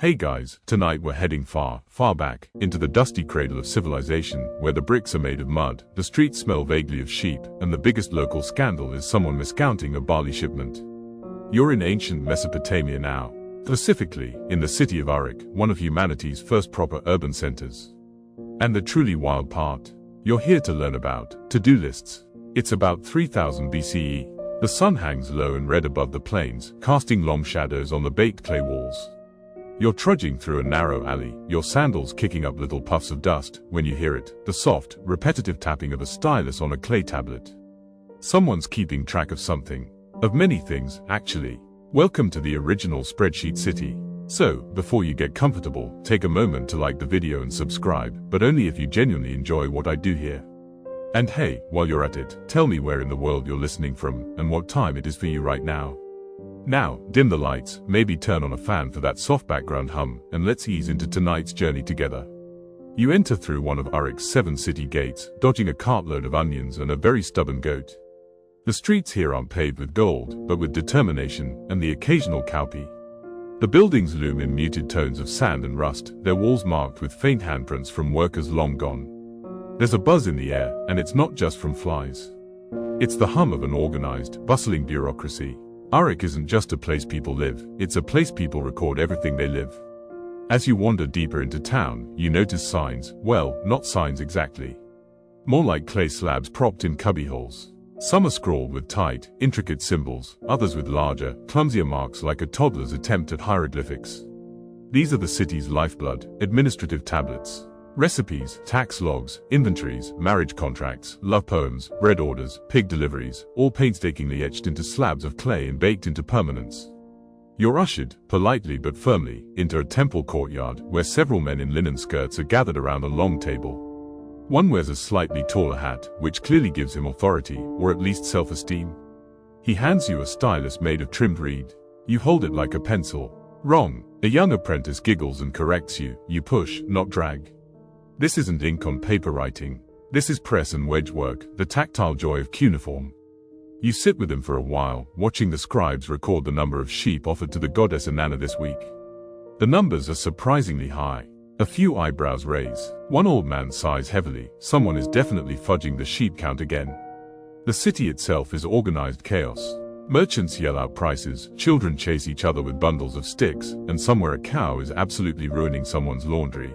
Hey guys, tonight we're heading far, far back, into the dusty cradle of civilization, where the bricks are made of mud, the streets smell vaguely of sheep, and the biggest local scandal is someone miscounting a barley shipment. You're in ancient Mesopotamia now. Specifically, in the city of Uruk, one of humanity's first proper urban centers. And the truly wild part, you're here to learn about to-do lists. It's about 3000 BCE. The sun hangs low and red above the plains, casting long shadows on the baked clay walls. You're trudging through a narrow alley, your sandals kicking up little puffs of dust, when you hear it, the soft, repetitive tapping of a stylus on a clay tablet. Someone's keeping track of something. Of many things, actually. Welcome to the original spreadsheet city. So, before you get comfortable, take a moment to like the video and subscribe, but only if you genuinely enjoy what I do here. And hey, while you're at it, tell me where in the world you're listening from, and what time it is for you right now. Now, dim the lights, maybe turn on a fan for that soft background hum, and let's ease into tonight's journey together. You enter through one of Uruk's 7 city gates, dodging a cartload of onions and a very stubborn goat. The streets here aren't paved with gold, but with determination and the occasional cowpea. The buildings loom in muted tones of sand and rust, their walls marked with faint handprints from workers long gone. There's a buzz in the air, and it's not just from flies. It's the hum of an organized, bustling bureaucracy. Uruk isn't just a place people live, it's a place people record everything they live. As you wander deeper into town, you notice signs, well, not signs exactly. More like clay slabs propped in cubbyholes. Some are scrawled with tight, intricate symbols, others with larger, clumsier marks like a toddler's attempt at hieroglyphics. These are the city's lifeblood, administrative tablets. Recipes, tax logs, inventories, marriage contracts, love poems, bread orders, pig deliveries, all painstakingly etched into slabs of clay and baked into permanence. You're ushered, politely but firmly, into a temple courtyard where several men in linen skirts are gathered around a long table. One wears a slightly taller hat, which clearly gives him authority, or at least self-esteem. He hands you a stylus made of trimmed reed. You hold it like a pencil. Wrong. A young apprentice giggles and corrects you. You push, not drag. This isn't ink on paper writing. This is press and wedge work, the tactile joy of cuneiform. You sit with him for a while, watching the scribes record the number of sheep offered to the goddess Inanna this week. The numbers are surprisingly high. A few eyebrows raise. One old man sighs heavily. Someone is definitely fudging the sheep count again. The city itself is organized chaos. Merchants yell out prices, children chase each other with bundles of sticks, and somewhere a cow is absolutely ruining someone's laundry.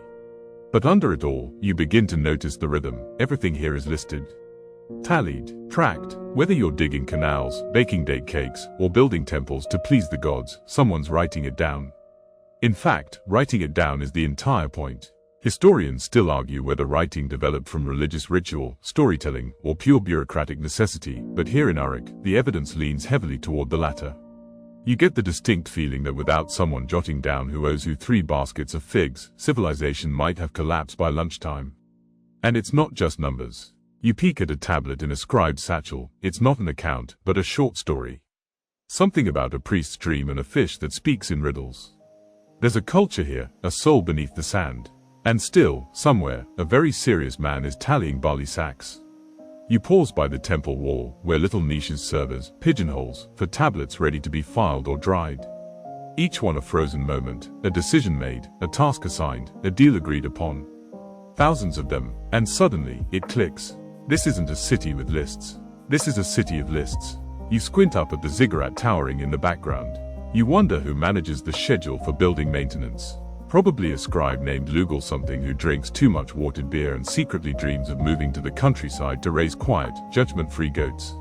But under it all, you begin to notice the rhythm. Everything here is listed. Tallied, tracked. Whether you're digging canals, baking date cakes, or building temples to please the gods, someone's writing it down. In fact, writing it down is the entire point. Historians still argue whether writing developed from religious ritual, storytelling, or pure bureaucratic necessity, but here in Uruk, the evidence leans heavily toward the latter. You get the distinct feeling that without someone jotting down who owes who 3 baskets of figs, civilization might have collapsed by lunchtime. And it's not just numbers. You peek at a tablet in a scribe's satchel. It's not an account, but a short story. Something about a priest's dream and a fish that speaks in riddles. There's a culture here, a soul beneath the sand. And still, somewhere, a very serious man is tallying barley sacks. You pause by the temple wall, where little niches serve as pigeonholes for tablets ready to be filed or dried. Each one a frozen moment, a decision made, a task assigned, a deal agreed upon. Thousands of them, and suddenly, it clicks. This isn't a city with lists. This is a city of lists. You squint up at the ziggurat towering in the background. You wonder who manages the schedule for building maintenance. Probably a scribe named Lugal something who drinks too much watered beer and secretly dreams of moving to the countryside to raise quiet, judgment-free goats.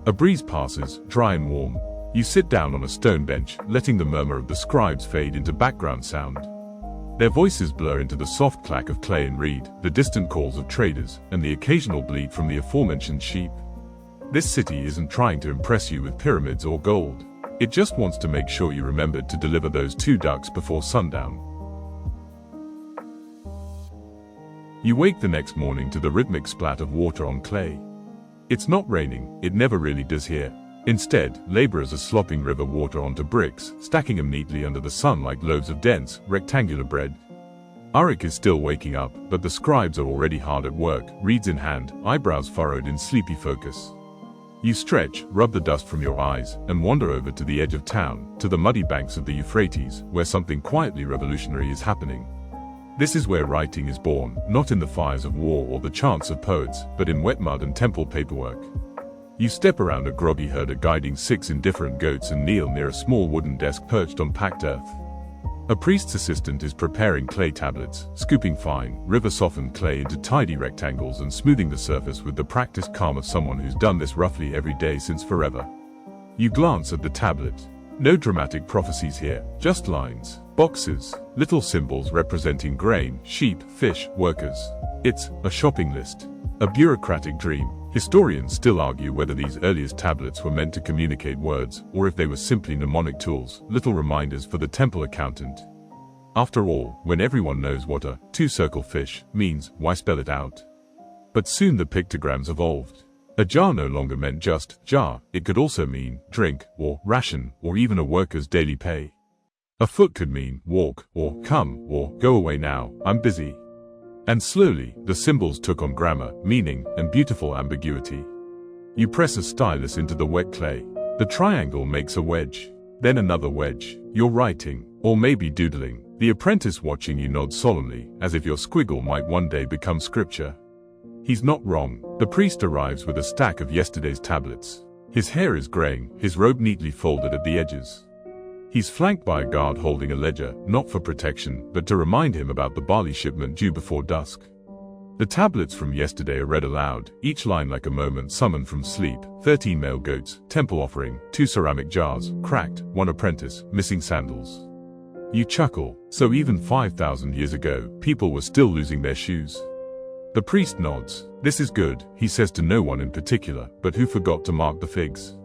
A breeze passes, dry and warm. You sit down on a stone bench, letting the murmur of the scribes fade into background sound. Their voices blur into the soft clack of clay and reed, the distant calls of traders, and the occasional bleat from the aforementioned sheep. This city isn't trying to impress you with pyramids or gold. It just wants to make sure you remembered to deliver those 2 ducks before sundown. You wake the next morning to the rhythmic splat of water on clay. It's not raining, it never really does here. Instead, laborers are slopping river water onto bricks, stacking them neatly under the sun like loaves of dense, rectangular bread. Uruk is still waking up, but the scribes are already hard at work, reeds in hand, eyebrows furrowed in sleepy focus. You stretch, rub the dust from your eyes, and wander over to the edge of town, to the muddy banks of the Euphrates, where something quietly revolutionary is happening. This is where writing is born, not in the fires of war or the chants of poets, but in wet mud and temple paperwork. You step around a groggy herder guiding 6 indifferent goats and kneel near a small wooden desk perched on packed earth. A priest's assistant is preparing clay tablets, scooping fine, river-softened clay into tidy rectangles and smoothing the surface with the practiced calm of someone who's done this roughly every day since forever. You glance at the tablet. No dramatic prophecies here, just lines, boxes, little symbols representing grain, sheep, fish, workers. It's a shopping list, a bureaucratic dream. Historians still argue whether these earliest tablets were meant to communicate words, or if they were simply mnemonic tools, little reminders for the temple accountant. After all, when everyone knows what a two-circle fish means, why spell it out? But soon the pictograms evolved. A jar no longer meant just jar, it could also mean drink, or ration, or even a worker's daily pay. A foot could mean walk, or come, or go away now, I'm busy. And slowly, the symbols took on grammar, meaning, and beautiful ambiguity. You press a stylus into the wet clay. The triangle makes a wedge. Then another wedge. You're writing, or maybe doodling. The apprentice watching you nods solemnly, as if your squiggle might one day become scripture. He's not wrong. The priest arrives with a stack of yesterday's tablets. His hair is graying, his robe neatly folded at the edges. He's flanked by a guard holding a ledger, not for protection, but to remind him about the barley shipment due before dusk. The tablets from yesterday are read aloud, each line like a moment summoned from sleep. 13 male goats, temple offering, 2 ceramic jars, cracked, 1 apprentice, missing sandals. You chuckle. So even 5,000 years ago, people were still losing their shoes. The priest nods. This is good, he says to no one in particular, but who forgot to mark the figs?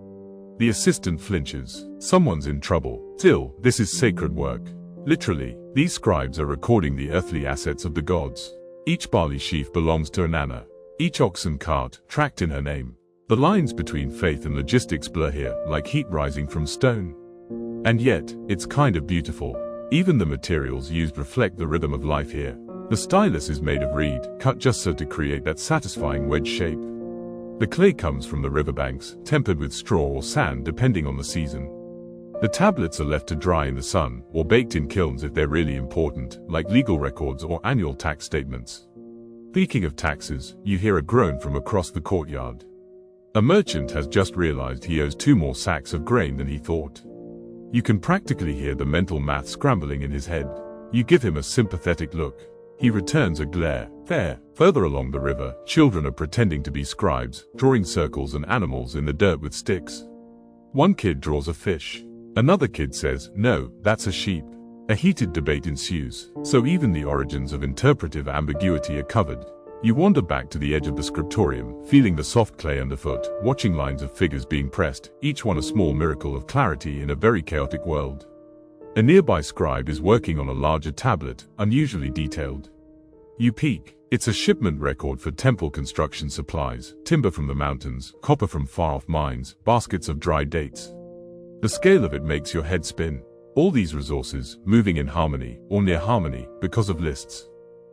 The assistant flinches. Someone's in trouble. Still, this is sacred work. Literally, these scribes are recording the earthly assets of the gods. Each barley sheaf belongs to an Anna. Each oxen cart, tracked in her name. The lines between faith and logistics blur here, like heat rising from stone. And yet, it's kind of beautiful. Even the materials used reflect the rhythm of life here. The stylus is made of reed, cut just so to create that satisfying wedge shape. The clay comes from the riverbanks, tempered with straw or sand depending on the season. The tablets are left to dry in the sun, or baked in kilns if they're really important, like legal records or annual tax statements. Speaking of taxes, you hear a groan from across the courtyard. A merchant has just realized he owes 2 more sacks of grain than he thought. You can practically hear the mental math scrambling in his head. You give him a sympathetic look. He returns a glare. There, further along the river, children are pretending to be scribes, drawing circles and animals in the dirt with sticks. One kid draws a fish. Another kid says, no, that's a sheep. A heated debate ensues, so even the origins of interpretive ambiguity are covered. You wander back to the edge of the scriptorium, feeling the soft clay underfoot, watching lines of figures being pressed, each one a small miracle of clarity in a very chaotic world. A nearby scribe is working on a larger tablet, unusually detailed. You peek. It's a shipment record for temple construction supplies, timber from the mountains, copper from far-off mines, baskets of dried dates. The scale of it makes your head spin. All these resources, moving in harmony, or near harmony, because of lists.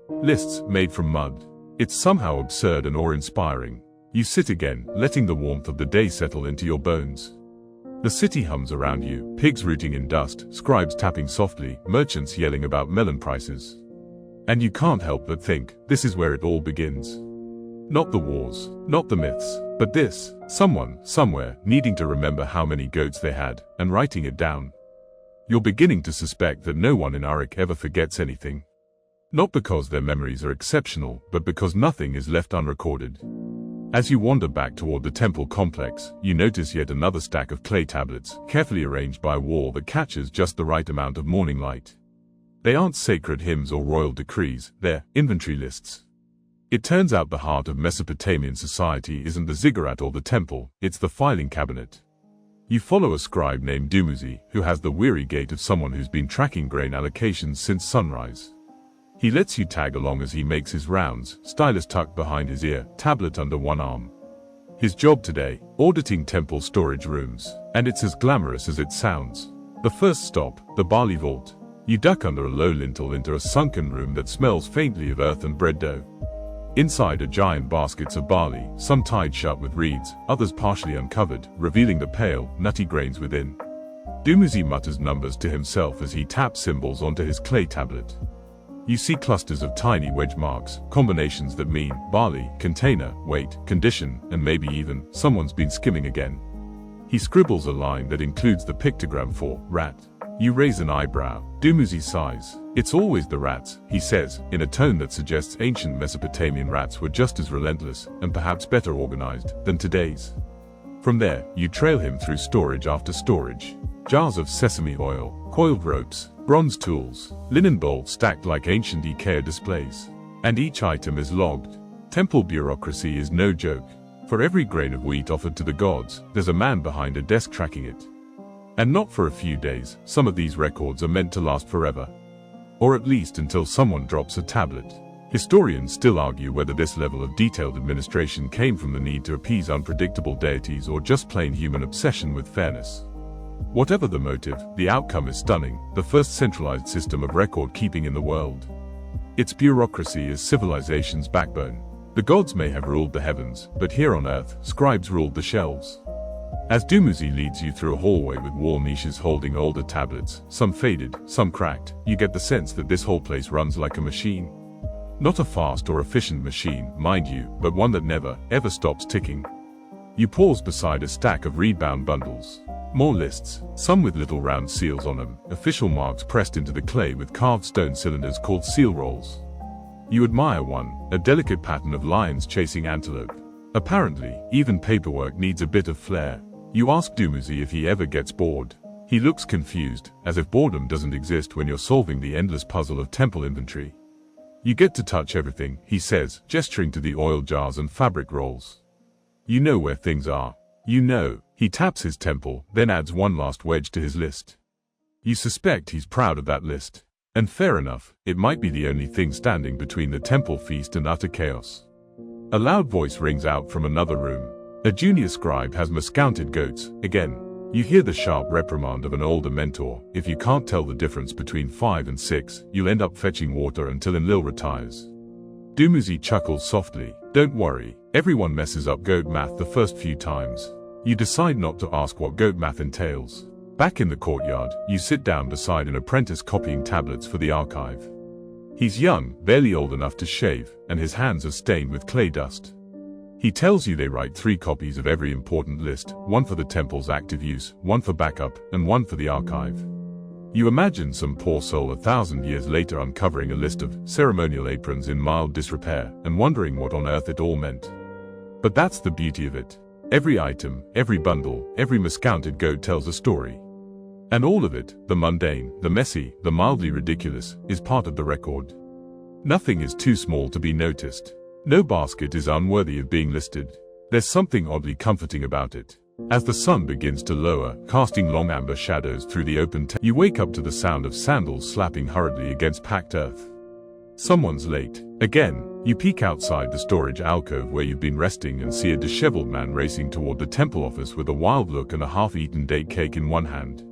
Lists made from mud. It's somehow absurd and awe-inspiring. You sit again, letting the warmth of the day settle into your bones. The city hums around you, pigs rooting in dust, scribes tapping softly, merchants yelling about melon prices. And you can't help but think, this is where it all begins. Not the wars, not the myths, but this, someone, somewhere, needing to remember how many goats they had, and writing it down. You're beginning to suspect that no one in Uruk ever forgets anything. Not because their memories are exceptional, but because nothing is left unrecorded. As you wander back toward the temple complex, you notice yet another stack of clay tablets, carefully arranged by a wall that catches just the right amount of morning light. They aren't sacred hymns or royal decrees, they're inventory lists. It turns out the heart of Mesopotamian society isn't the ziggurat or the temple, it's the filing cabinet. You follow a scribe named Dumuzi, who has the weary gait of someone who's been tracking grain allocations since sunrise. He lets you tag along as he makes his rounds, stylus tucked behind his ear, tablet under one arm. His job today, auditing temple storage rooms, and it's as glamorous as it sounds. The first stop, the barley vault. You duck under a low lintel into a sunken room that smells faintly of earth and bread dough. Inside are giant baskets of barley, some tied shut with reeds, others partially uncovered, revealing the pale, nutty grains within. Dumuzi mutters numbers to himself as he taps symbols onto his clay tablet. You see clusters of tiny wedge marks, combinations that mean barley, container, weight, condition, and maybe even someone's been skimming again. He scribbles a line that includes the pictogram for rat. You raise an eyebrow. Dumuzi sighs. It's always the rats, he says, in a tone that suggests ancient Mesopotamian rats were just as relentless, and perhaps better organized, than today's. From there, you trail him through storage after storage. Jars of sesame oil, coiled ropes, bronze tools, linen bowls stacked like ancient IKEA displays. And each item is logged. Temple bureaucracy is no joke. For every grain of wheat offered to the gods, there's a man behind a desk tracking it. And not for a few days, some of these records are meant to last forever. Or at least until someone drops a tablet. Historians still argue whether this level of detailed administration came from the need to appease unpredictable deities or just plain human obsession with fairness. Whatever the motive, the outcome is stunning, the first centralized system of record-keeping in the world. Its bureaucracy is civilization's backbone. The gods may have ruled the heavens, but here on Earth, scribes ruled the shelves. As Dumuzi leads you through a hallway with wall niches holding older tablets, some faded, some cracked, you get the sense that this whole place runs like a machine. Not a fast or efficient machine, mind you, but one that never, ever stops ticking. You pause beside a stack of reed-bound bundles. More lists, some with little round seals on them, official marks pressed into the clay with carved stone cylinders called seal rolls. You admire one, a delicate pattern of lions chasing antelope. Apparently, even paperwork needs a bit of flair. You ask Dumuzi if he ever gets bored. He looks confused, as if boredom doesn't exist when you're solving the endless puzzle of temple inventory. You get to touch everything, he says, gesturing to the oil jars and fabric rolls. You know where things are. You know. He taps his temple, then adds one last wedge to his list. You suspect he's proud of that list. And fair enough, it might be the only thing standing between the temple feast and utter chaos. A loud voice rings out from another room. A junior scribe has miscounted goats, again. You hear the sharp reprimand of an older mentor. If you can't tell the difference between 5 and 6, you'll end up fetching water until Enlil retires. Dumuzi chuckles softly. Don't worry, everyone messes up goat math the first few times. You decide not to ask what goat math entails. Back in the courtyard, you sit down beside an apprentice copying tablets for the archive. He's young, barely old enough to shave, and his hands are stained with clay dust. He tells you they write 3 copies of every important list, one for the temple's active use, one for backup, and one for the archive. You imagine some poor soul 1,000 years later uncovering a list of ceremonial aprons in mild disrepair and wondering what on earth it all meant. But that's the beauty of it. Every item, every bundle, every miscounted goat tells a story. And all of it, the mundane, the messy, the mildly ridiculous, is part of the record. Nothing is too small to be noticed. No basket is unworthy of being listed. There's something oddly comforting about it. As the sun begins to lower, casting long amber shadows through the open you wake up to the sound of sandals slapping hurriedly against packed earth. Someone's late. Again, you peek outside the storage alcove where you've been resting and see a disheveled man racing toward the temple office with a wild look and a half-eaten date cake in one hand.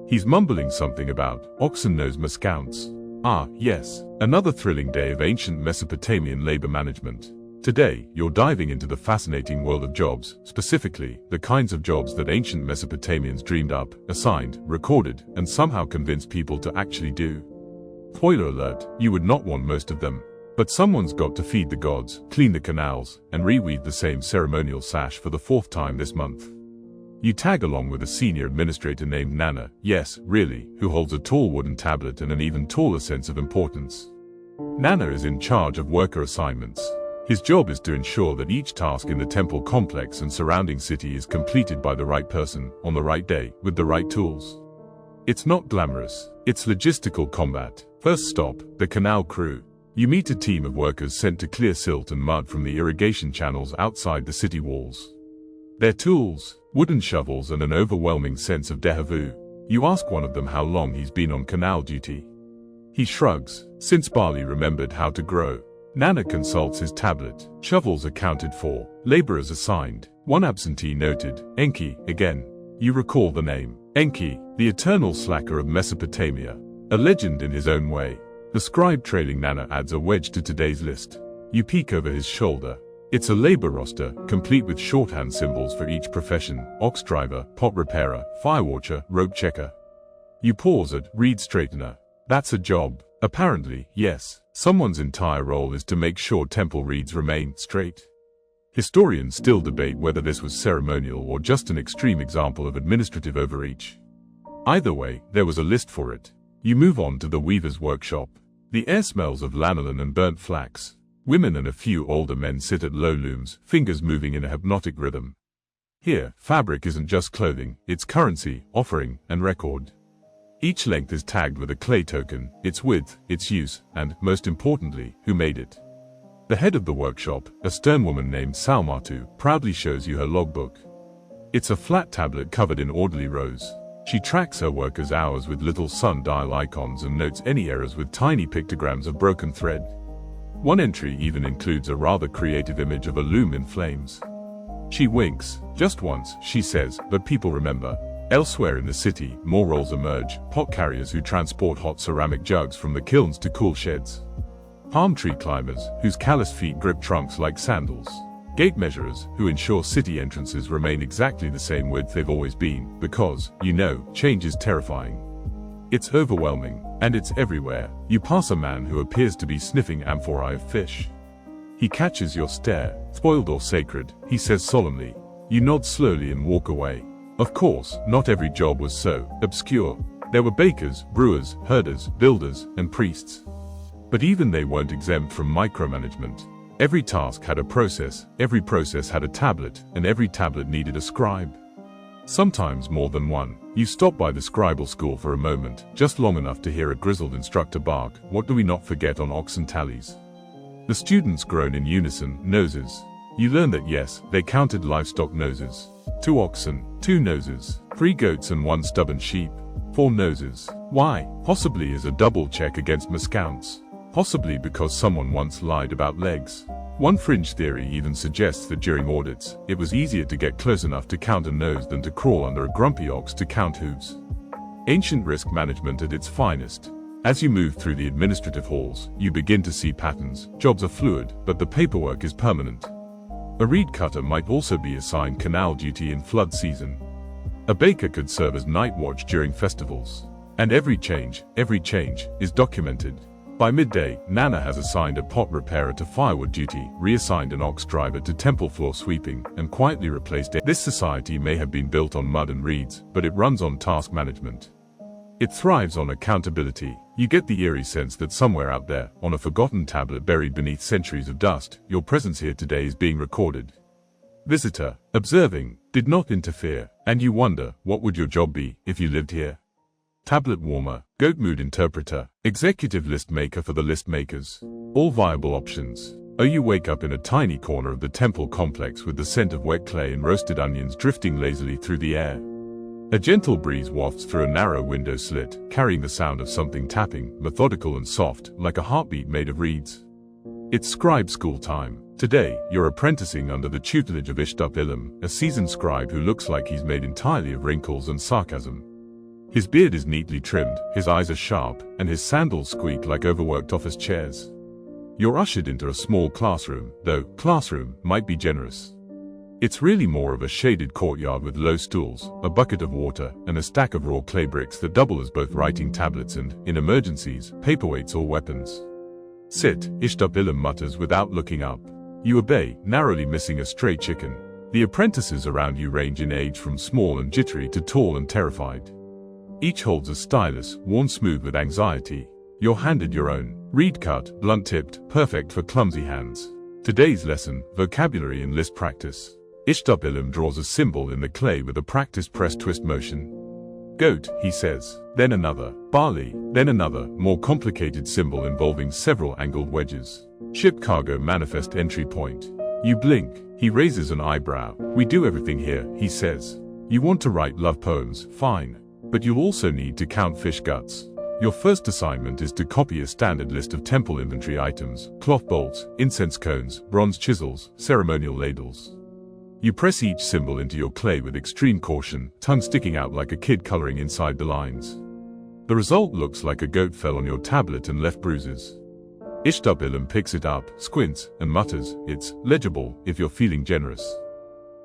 He's mumbling something about oxen nose miscounts. Ah, yes, another thrilling day of ancient Mesopotamian labor management. Today, you're diving into the fascinating world of jobs, specifically, the kinds of jobs that ancient Mesopotamians dreamed up, assigned, recorded, and somehow convinced people to actually do. Spoiler alert, you would not want most of them. But someone's got to feed the gods, clean the canals, and reweave the same ceremonial sash for the 4th time this month. You tag along with a senior administrator named Nana, yes, really, who holds a tall wooden tablet and an even taller sense of importance. Nana is in charge of worker assignments. His job is to ensure that each task in the temple complex and surrounding city is completed by the right person, on the right day, with the right tools. It's not glamorous, it's logistical combat. First stop, the canal crew. You meet a team of workers sent to clear silt and mud from the irrigation channels outside the city walls. Their tools, wooden shovels and an overwhelming sense of déjà vu. You ask one of them how long he's been on canal duty. He shrugs, since barley remembered how to grow. Nana consults his tablet. Shovels accounted for, laborers assigned, one absentee noted, Enki, again. You recall the name. Enki, the eternal slacker of Mesopotamia. A legend in his own way. The scribe trailing Nana adds a wedge to today's list. You peek over his shoulder. It's a labor roster, complete with shorthand symbols for each profession: ox driver, pot repairer, fire watcher, rope checker. You pause at reed straightener. That's a job. Apparently, yes. Someone's entire role is to make sure temple reeds remain straight. Historians still debate whether this was ceremonial or just an extreme example of administrative overreach. Either way, there was a list for it. You move on to the weaver's workshop. The air smells of lanolin and burnt flax. Women and a few older men sit at low looms, fingers moving in a hypnotic rhythm. Here, fabric isn't just clothing, it's currency, offering, and record. Each length is tagged with a clay token, its width, its use, and, most importantly, who made it. The head of the workshop, a stern woman named Salmatu, proudly shows you her logbook. It's a flat tablet covered in orderly rows. She tracks her workers' hours with little sundial icons and notes any errors with tiny pictograms of broken thread. One entry even includes a rather creative image of a loom in flames. She winks. Just once, she says, but people remember. Elsewhere in the city, more roles emerge: pot carriers who transport hot ceramic jugs from the kilns to cool sheds. Palm tree climbers, whose calloused feet grip trunks like sandals. Gate measurers, who ensure city entrances remain exactly the same width they've always been, because, change is terrifying. It's overwhelming, and it's everywhere. You pass a man who appears to be sniffing amphorae of fish. He catches your stare. "Spoiled or sacred," he says solemnly. You nod slowly and walk away. Of course, not every job was so obscure. There were bakers, brewers, herders, builders, and priests. But even they weren't exempt from micromanagement. Every task had a process, every process had a tablet, and every tablet needed a scribe. Sometimes more than one. You stop by the scribal school for a moment, just long enough to hear a grizzled instructor bark, "What do we not forget on oxen tallies?" The students groan in unison, "Noses." You learn that yes, they counted livestock noses. 2 oxen, 2 noses, 3 goats and 1 stubborn sheep. 4 noses. Why? Possibly as a double check against miscounts. Possibly because someone once lied about legs. One fringe theory even suggests that during audits, it was easier to get close enough to count a nose than to crawl under a grumpy ox to count hooves. Ancient risk management at its finest. As you move through the administrative halls, you begin to see patterns. Jobs are fluid, but the paperwork is permanent. A reed cutter might also be assigned canal duty in flood season. A baker could serve as night watch during festivals. And every change, is documented. By midday, Nana has assigned a pot repairer to firewood duty, reassigned an ox driver to temple floor sweeping, and quietly replaced it. This society may have been built on mud and reeds, but it runs on task management. It thrives on accountability. You get the eerie sense that somewhere out there, on a forgotten tablet buried beneath centuries of dust, your presence here today is being recorded. Visitor, observing, did not interfere, and you wonder, what would your job be if you lived here? Tablet warmer, goat mood interpreter, executive list maker for the list makers. All viable options. Oh, you wake up in a tiny corner of the temple complex with the scent of wet clay and roasted onions drifting lazily through the air. A gentle breeze wafts through a narrow window slit, carrying the sound of something tapping, methodical and soft, like a heartbeat made of reeds. It's scribe school time. Today, you're apprenticing under the tutelage of Ishtup-Ilum, a seasoned scribe who looks like he's made entirely of wrinkles and sarcasm. His beard is neatly trimmed, his eyes are sharp, and his sandals squeak like overworked office chairs. You're ushered into a small classroom, though classroom might be generous. It's really more of a shaded courtyard with low stools, a bucket of water, and a stack of raw clay bricks that double as both writing tablets and, in emergencies, paperweights or weapons. "Sit," Ishtup-Ilum mutters without looking up. You obey, narrowly missing a stray chicken. The apprentices around you range in age from small and jittery to tall and terrified. Each holds a stylus, worn smooth with anxiety. You're handed your own. Reed cut, blunt-tipped, perfect for clumsy hands. Today's lesson, vocabulary and list practice. Ishtup-Ilum draws a symbol in the clay with a practiced press-twist motion. "Goat," he says. Then another. "Barley." Then another, more complicated symbol involving several angled wedges. "Ship cargo manifest entry point." You blink. He raises an eyebrow. "We do everything here," he says. "You want to write love poems, fine. But you'll also need to count fish guts. Your first assignment is to copy a standard list of temple inventory items: cloth bowls, incense cones, bronze chisels, ceremonial ladles. You press each symbol into your clay with extreme caution, tongue sticking out like a kid coloring inside the lines. The result looks like a goat fell on your tablet and left bruises. Ishtab-Ilum picks it up, squints, and mutters, "It's legible if you're feeling generous."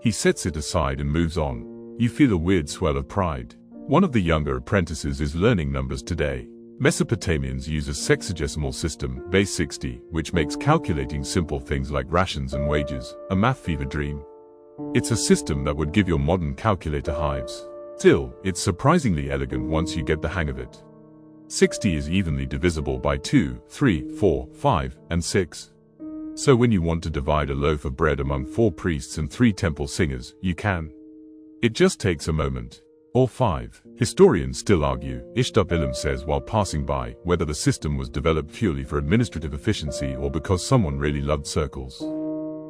He sets it aside and moves on. You feel a weird swell of pride. One of the younger apprentices is learning numbers today. Mesopotamians use a sexagesimal system, base 60, which makes calculating simple things like rations and wages a math fever dream. It's a system that would give your modern calculator hives. Still, it's surprisingly elegant once you get the hang of it. 60 is evenly divisible by 2, 3, 4, 5, and 6. So when you want to divide a loaf of bread among 4 priests and 3 temple singers, you can. It just takes a moment. Or 5. Historians still argue, Ishtab-Ilum says while passing by, whether the system was developed purely for administrative efficiency or because someone really loved circles.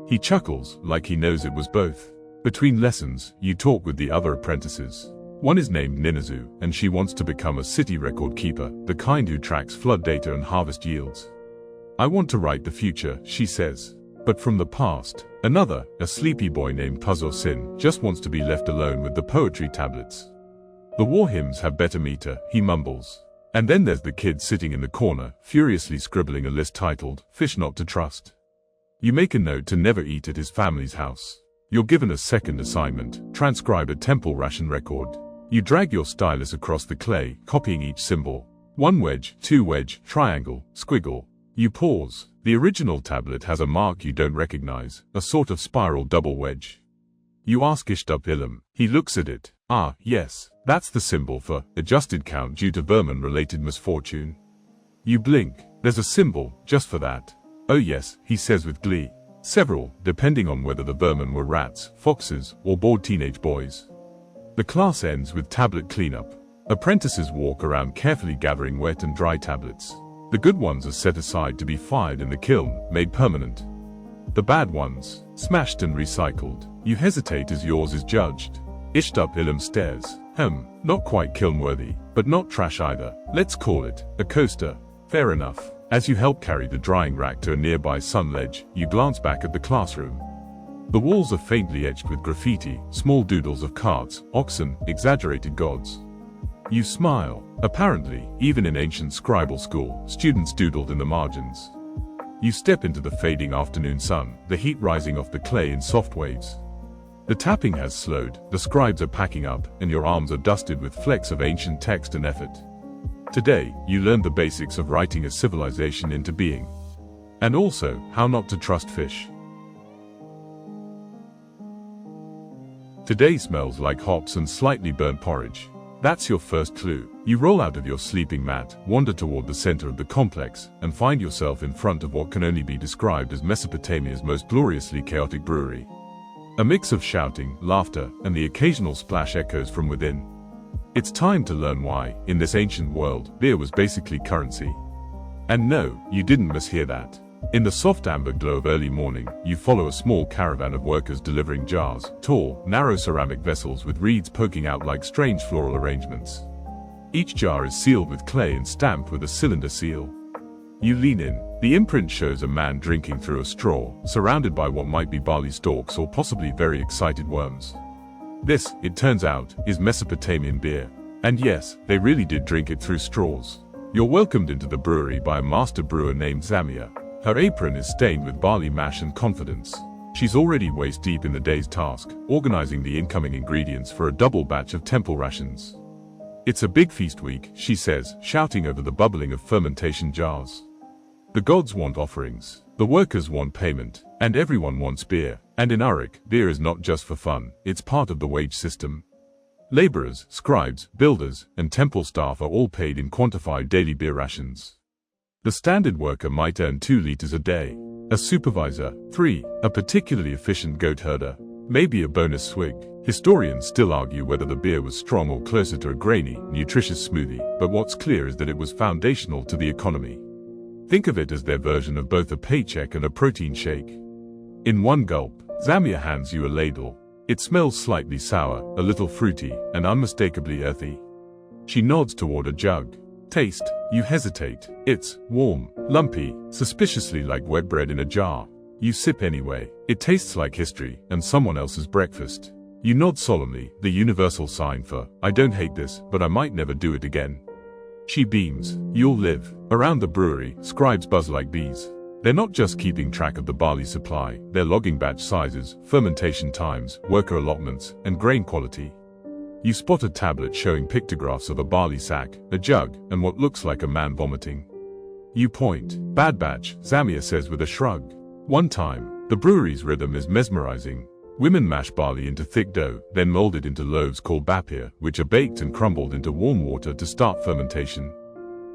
He chuckles, like he knows it was both. Between lessons, you talk with the other apprentices. One is named Ninazu, and she wants to become a city record keeper, the kind who tracks flood data and harvest yields. "I want to write the future," she says. But from the past, another, a sleepy boy named Puzzle Sin, just wants to be left alone with the poetry tablets. "The war hymns have better meter," he mumbles. And then there's the kid sitting in the corner, furiously scribbling a list titled, "Fish Not to Trust." You make a note to never eat at his family's house. You're given a second assignment, transcribe a temple ration record. You drag your stylus across the clay, copying each symbol. 1 wedge, 2 wedge, triangle, squiggle. You pause. The original tablet has a mark you don't recognize, a sort of spiral double wedge. You ask Ishtab-Ilum. He looks at it. "Ah, yes, that's the symbol for adjusted count due to vermin-related misfortune." You blink. There's a symbol, just for that. "Oh yes," he says with glee. "Several, depending on whether the vermin were rats, foxes, or bored teenage boys." The class ends with tablet cleanup. Apprentices walk around carefully gathering wet and dry tablets. The good ones are set aside to be fired in the kiln, made permanent. The bad ones, smashed and recycled. You hesitate as yours is judged. Ishtab-Ilum stares. Not quite kiln-worthy, but not trash either. Let's call it a coaster. Fair enough. As you help carry the drying rack to a nearby sun ledge, you glance back at the classroom. The walls are faintly etched with graffiti, small doodles of carts, oxen, exaggerated gods. You smile. Apparently, even in ancient scribal school, students doodled in the margins. You step into the fading afternoon sun, the heat rising off the clay in soft waves. The tapping has slowed, the scribes are packing up, and your arms are dusted with flecks of ancient text and effort. Today, you learned the basics of writing a civilization into being. And also, how not to trust fish. Today smells like hops and slightly burnt porridge. That's your first clue. You roll out of your sleeping mat, wander toward the center of the complex, and find yourself in front of what can only be described as Mesopotamia's most gloriously chaotic brewery. A mix of shouting, laughter, and the occasional splash echoes from within. It's time to learn why, in this ancient world, beer was basically currency. And no, you didn't mishear that. In the soft amber glow of early morning, you follow a small caravan of workers delivering jars, tall, narrow ceramic vessels with reeds poking out like strange floral arrangements. Each jar is sealed with clay and stamped with a cylinder seal. You lean in. The imprint shows a man drinking through a straw, surrounded by what might be barley stalks or possibly very excited worms. This, it turns out, is Mesopotamian beer. And yes, they really did drink it through straws. You're welcomed into the brewery by a master brewer named Zamia. Her apron is stained with barley mash and confidence. She's already waist deep in the day's task, organizing the incoming ingredients for a double batch of temple rations. "It's a big feast week," she says, shouting over the bubbling of fermentation jars. The gods want offerings, the workers want payment, and everyone wants beer. And in Uruk, beer is not just for fun, it's part of the wage system. Laborers, scribes, builders, and temple staff are all paid in quantified daily beer rations. The standard worker might earn 2 liters a day. A supervisor, 3. A particularly efficient goat herder, maybe a bonus swig. Historians still argue whether the beer was strong or closer to a grainy, nutritious smoothie, but what's clear is that it was foundational to the economy. Think of it as their version of both a paycheck and a protein shake. In one gulp, Zamia hands you a ladle. It smells slightly sour, a little fruity, and unmistakably earthy. She nods toward a jug. Taste. You hesitate. It's warm, lumpy, suspiciously like wet bread in a jar. You sip anyway. It tastes like history and someone else's breakfast. You nod solemnly, the universal sign for, "I don't hate this, but I might never do it again." She beams. You'll live. Around the brewery, scribes buzz like bees. They're not just keeping track of the barley supply, they're logging batch sizes, fermentation times, worker allotments, and grain quality. You spot a tablet showing pictographs of a barley sack, a jug, and what looks like a man vomiting. You point. Bad batch, Zamir says with a shrug. One time, the brewery's rhythm is mesmerizing. Women mash barley into thick dough, then mold it into loaves called bapir, which are baked and crumbled into warm water to start fermentation.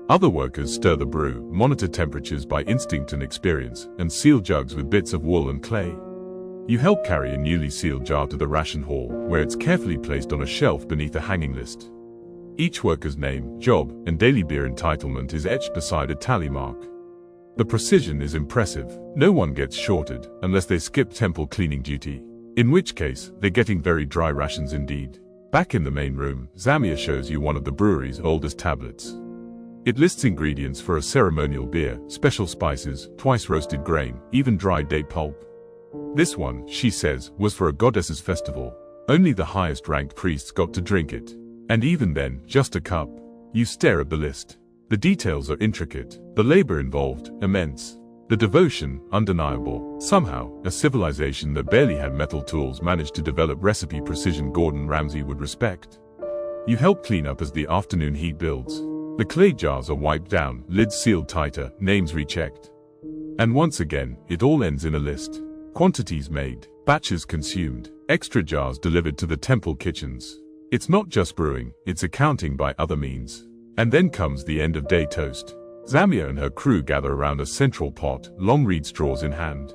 Other workers stir the brew, monitor temperatures by instinct and experience, and seal jugs with bits of wool and clay. You help carry a newly sealed jar to the ration hall, where it's carefully placed on a shelf beneath a hanging list. Each worker's name, job, and daily beer entitlement is etched beside a tally mark. The precision is impressive. No one gets shorted, unless they skip temple cleaning duty. In which case, they're getting very dry rations indeed. Back in the main room, Zamir shows you one of the brewery's oldest tablets. It lists ingredients for a ceremonial beer, special spices, twice roasted grain, even dried date pulp. This one, she says, was for a goddess's festival. Only the highest ranked priests got to drink it. And even then, just a cup. You stare at the list. The details are intricate, the labor involved, immense. The devotion, undeniable. Somehow, a civilization that barely had metal tools managed to develop recipe precision Gordon Ramsay would respect. You help clean up as the afternoon heat builds. The clay jars are wiped down, lids sealed tighter, names rechecked. And once again, it all ends in a list. Quantities made, batches consumed, extra jars delivered to the temple kitchens. It's not just brewing, it's accounting by other means. And then comes the end of day toast. Zamir and her crew gather around a central pot, long reed straws in hand.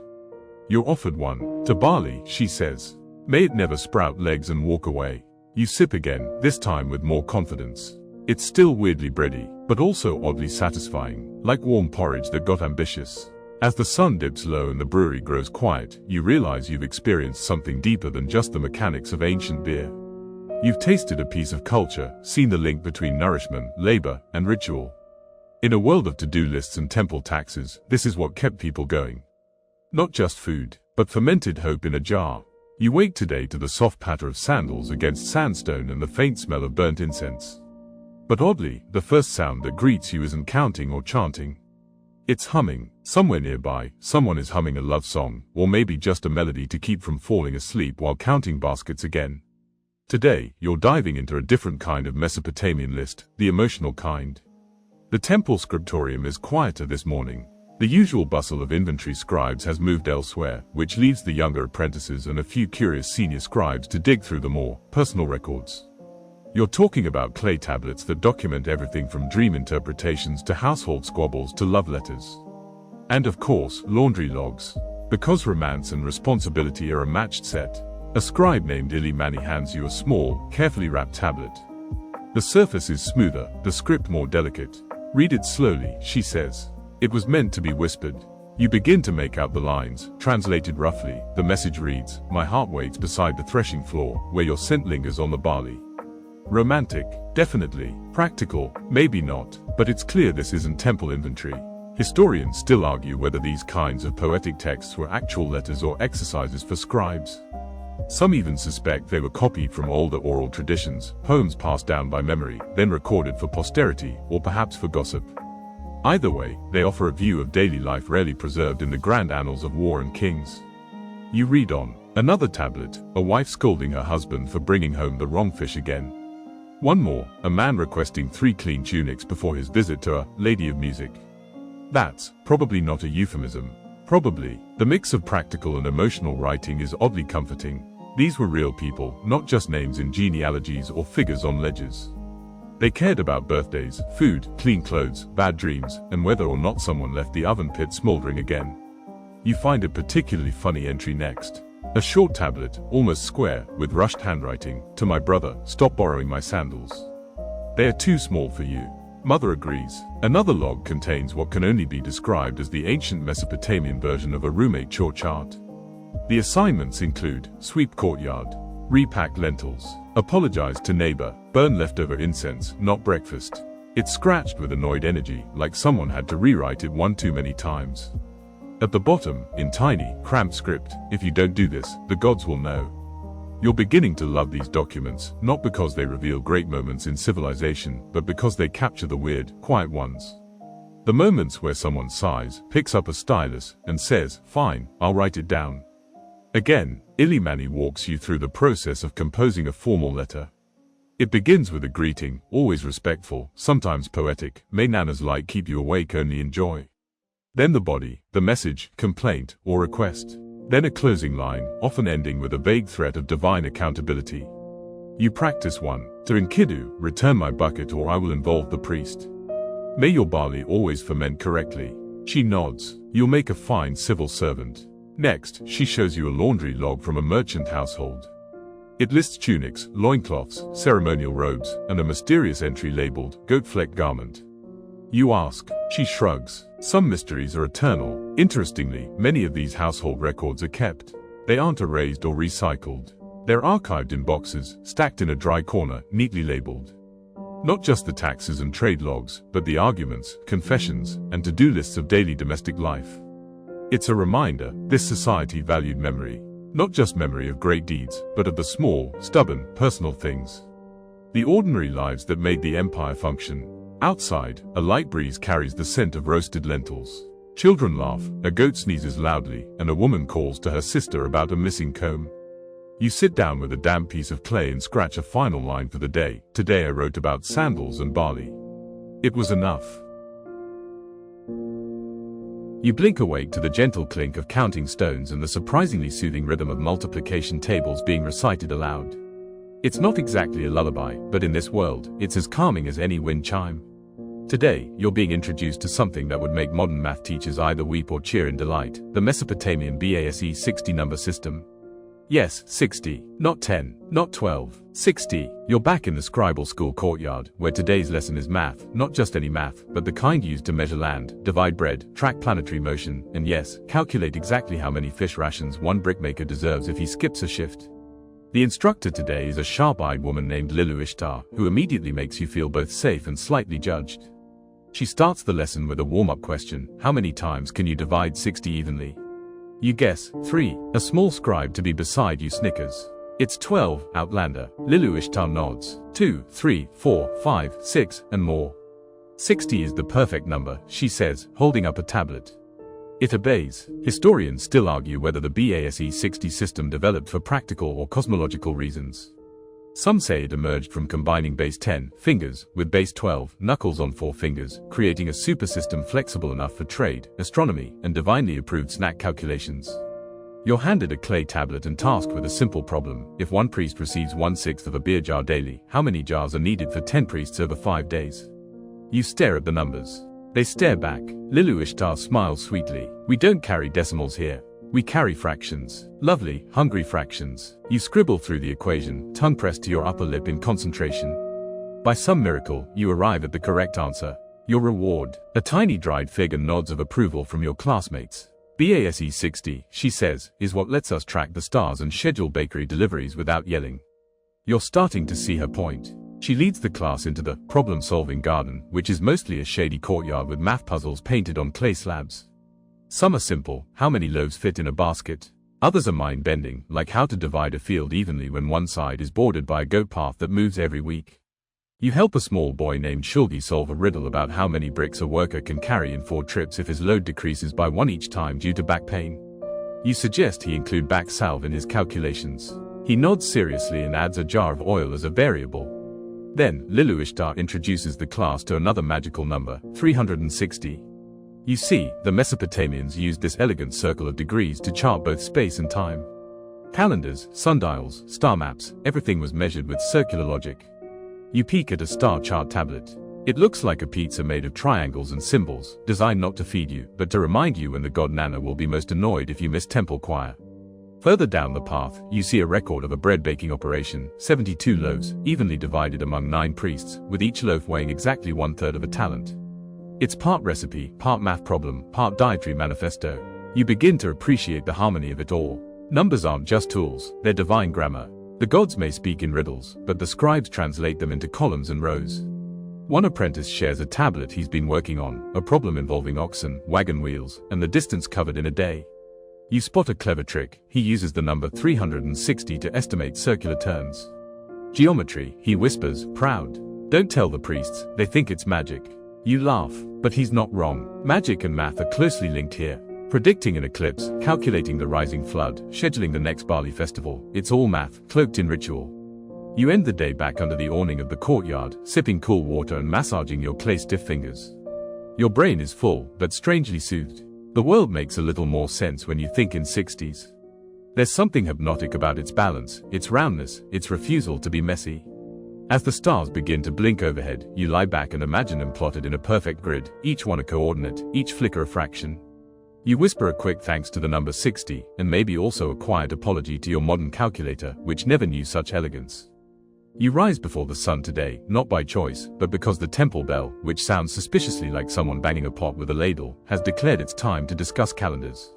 You're offered one. To barley, she says. May it never sprout legs and walk away. You sip again, this time with more confidence. It's still weirdly bready, but also oddly satisfying, like warm porridge that got ambitious. As the sun dips low and the brewery grows quiet, you realize you've experienced something deeper than just the mechanics of ancient beer. You've tasted a piece of culture, seen the link between nourishment, labor, and ritual. In a world of to-do lists and temple taxes, this is what kept people going. Not just food, but fermented hope in a jar. You wake today to the soft patter of sandals against sandstone and the faint smell of burnt incense. But oddly, the first sound that greets you isn't counting or chanting. It's humming. Somewhere nearby, someone is humming a love song, or maybe just a melody to keep from falling asleep while counting baskets again. Today, you're diving into a different kind of Mesopotamian list, the emotional kind. The temple scriptorium is quieter this morning. The usual bustle of inventory scribes has moved elsewhere, which leaves the younger apprentices and a few curious senior scribes to dig through the more personal records. You're talking about clay tablets that document everything from dream interpretations to household squabbles to love letters. And of course, laundry logs. Because romance and responsibility are a matched set, a scribe named Ilimani hands you a small, carefully wrapped tablet. The surface is smoother, the script more delicate. Read it slowly, she says. It was meant to be whispered. You begin to make out the lines. Translated roughly, the message reads, "My heart waits beside the threshing floor, where your scent lingers on the barley." Romantic, definitely. Practical, maybe not. But it's clear this isn't temple inventory. Historians still argue whether these kinds of poetic texts were actual letters or exercises for scribes. Some even suspect they were copied from older oral traditions, poems passed down by memory, then recorded for posterity, or perhaps for gossip. Either way, they offer a view of daily life rarely preserved in the grand annals of war and kings. You read on. Another tablet, a wife scolding her husband for bringing home the wrong fish again. One more, a man requesting 3 clean tunics before his visit to a lady of music. That's probably not a euphemism. Probably. The mix of practical and emotional writing is oddly comforting. These were real people, not just names in genealogies or figures on ledgers. They cared about birthdays, food, clean clothes, bad dreams, and whether or not someone left the oven pit smoldering again. You find a particularly funny entry next. A short tablet, almost square, with rushed handwriting. To my brother, stop borrowing my sandals. They are too small for you. Mother agrees. Another log contains what can only be described as the ancient Mesopotamian version of a roommate chore chart. The assignments include, sweep courtyard, repack lentils, apologize to neighbor, burn leftover incense, not breakfast. It's scratched with annoyed energy, like someone had to rewrite it one too many times. At the bottom, in tiny, cramped script, if you don't do this, the gods will know. You're beginning to love these documents, not because they reveal great moments in civilization, but because they capture the weird, quiet ones. The moments where someone sighs, picks up a stylus, and says, "Fine, I'll write it down." Again, Illimani walks you through the process of composing a formal letter. It begins with a greeting, always respectful, sometimes poetic, may Nana's light keep you awake only in joy. Then the body, the message, complaint, or request. Then a closing line, often ending with a vague threat of divine accountability. You practice one. To Enkidu, return my bucket or I will involve the priest. May your barley always ferment correctly. She nods. You'll make a fine civil servant. Next, she shows you a laundry log from a merchant household. It lists tunics, loincloths, ceremonial robes, and a mysterious entry labeled, goat-flecked garment. You ask. She shrugs. Some mysteries are eternal. Interestingly, many of these household records are kept. They aren't erased or recycled. They're archived in boxes, stacked in a dry corner, neatly labeled. Not just the taxes and trade logs, but the arguments, confessions, and to-do lists of daily domestic life. It's a reminder, this society valued memory. Not just memory of great deeds, but of the small, stubborn, personal things. The ordinary lives that made the empire function. Outside, a light breeze carries the scent of roasted lentils. Children laugh, a goat sneezes loudly, and a woman calls to her sister about a missing comb. You sit down with a damp piece of clay and scratch a final line for the day. Today I wrote about sandals and barley. It was enough. You blink awake to the gentle clink of counting stones and the surprisingly soothing rhythm of multiplication tables being recited aloud. It's not exactly a lullaby, but in this world, it's as calming as any wind chime. Today, you're being introduced to something that would make modern math teachers either weep or cheer in delight, the Mesopotamian BASE 60 number system. Yes, 60, not 10, not 12, 60. You're back in the scribal school courtyard, where today's lesson is math, not just any math, but the kind used to measure land, divide bread, track planetary motion, and yes, calculate exactly how many fish rations one brickmaker deserves if he skips a shift. The instructor today is a sharp-eyed woman named Lilu Ishtar, who immediately makes you feel both safe and slightly judged. She starts the lesson with a warm-up question: how many times can you divide 60 evenly? You guess, 3. A small scribe to be beside you snickers. It's 12, Outlander. Lilu Ishtar nods. 2, 3, 4, 5, 6, and more. 60 is the perfect number, she says, holding up a tablet. It obeys. Historians still argue whether the BASE 60 system developed for practical or cosmological reasons. Some say it emerged from combining base 10 fingers with base 12 knuckles on 4 fingers, creating a super system flexible enough for trade, astronomy, and divinely approved snack calculations. You're handed a clay tablet and tasked with a simple problem. If one priest receives 1/6 of a beer jar daily, how many jars are needed for 10 priests over 5 days? You stare at the numbers. They stare back. Lilu Ishtar smiles sweetly. We don't carry decimals here. We carry fractions. Lovely, hungry fractions. You scribble through the equation, tongue pressed to your upper lip in concentration. By some miracle, you arrive at the correct answer. Your reward: a tiny dried fig and nods of approval from your classmates. BASE 60, she says, is what lets us track the stars and schedule bakery deliveries without yelling. You're starting to see her point. She leads the class into the problem-solving garden, which is mostly a shady courtyard with math puzzles painted on clay slabs. Some are simple: how many loaves fit in a basket? Others are mind-bending, like how to divide a field evenly when one side is bordered by a goat path that moves every week. You help a small boy named Shulgi solve a riddle about how many bricks a worker can carry in 4 trips if his load decreases by 1 each time due to back pain. You suggest he include back salve in his calculations. He nods seriously and adds a jar of oil as a variable. Then, Lilu Ishtar introduces the class to another magical number, 360. You see, the Mesopotamians used this elegant circle of degrees to chart both space and time. Calendars, sundials, star maps, everything was measured with circular logic. You peek at a star chart tablet. It looks like a pizza made of triangles and symbols, designed not to feed you, but to remind you when the god Nana will be most annoyed if you miss temple choir. Further down the path, you see a record of a bread-baking operation, 72 loaves, evenly divided among 9 priests, with each loaf weighing exactly 1/3 of a talent. It's part recipe, part math problem, part dietary manifesto. You begin to appreciate the harmony of it all. Numbers aren't just tools, they're divine grammar. The gods may speak in riddles, but the scribes translate them into columns and rows. One apprentice shares a tablet he's been working on, a problem involving oxen, wagon wheels, and the distance covered in a day. You spot a clever trick. He uses the number 360 to estimate circular turns. Geometry, he whispers, proud. Don't tell the priests, they think it's magic. You laugh, but he's not wrong. Magic and math are closely linked here. Predicting an eclipse, calculating the rising flood, scheduling the next barley festival, it's all math, cloaked in ritual. You end the day back under the awning of the courtyard, sipping cool water and massaging your clay-stiff fingers. Your brain is full, but strangely soothed. The world makes a little more sense when you think in 60s. There's something hypnotic about its balance, its roundness, its refusal to be messy. As the stars begin to blink overhead, you lie back and imagine them plotted in a perfect grid, each one a coordinate, each flicker a fraction. You whisper a quick thanks to the number 60, and maybe also a quiet apology to your modern calculator, which never knew such elegance. You rise before the sun today, not by choice, but because the temple bell, which sounds suspiciously like someone banging a pot with a ladle, has declared it's time to discuss calendars.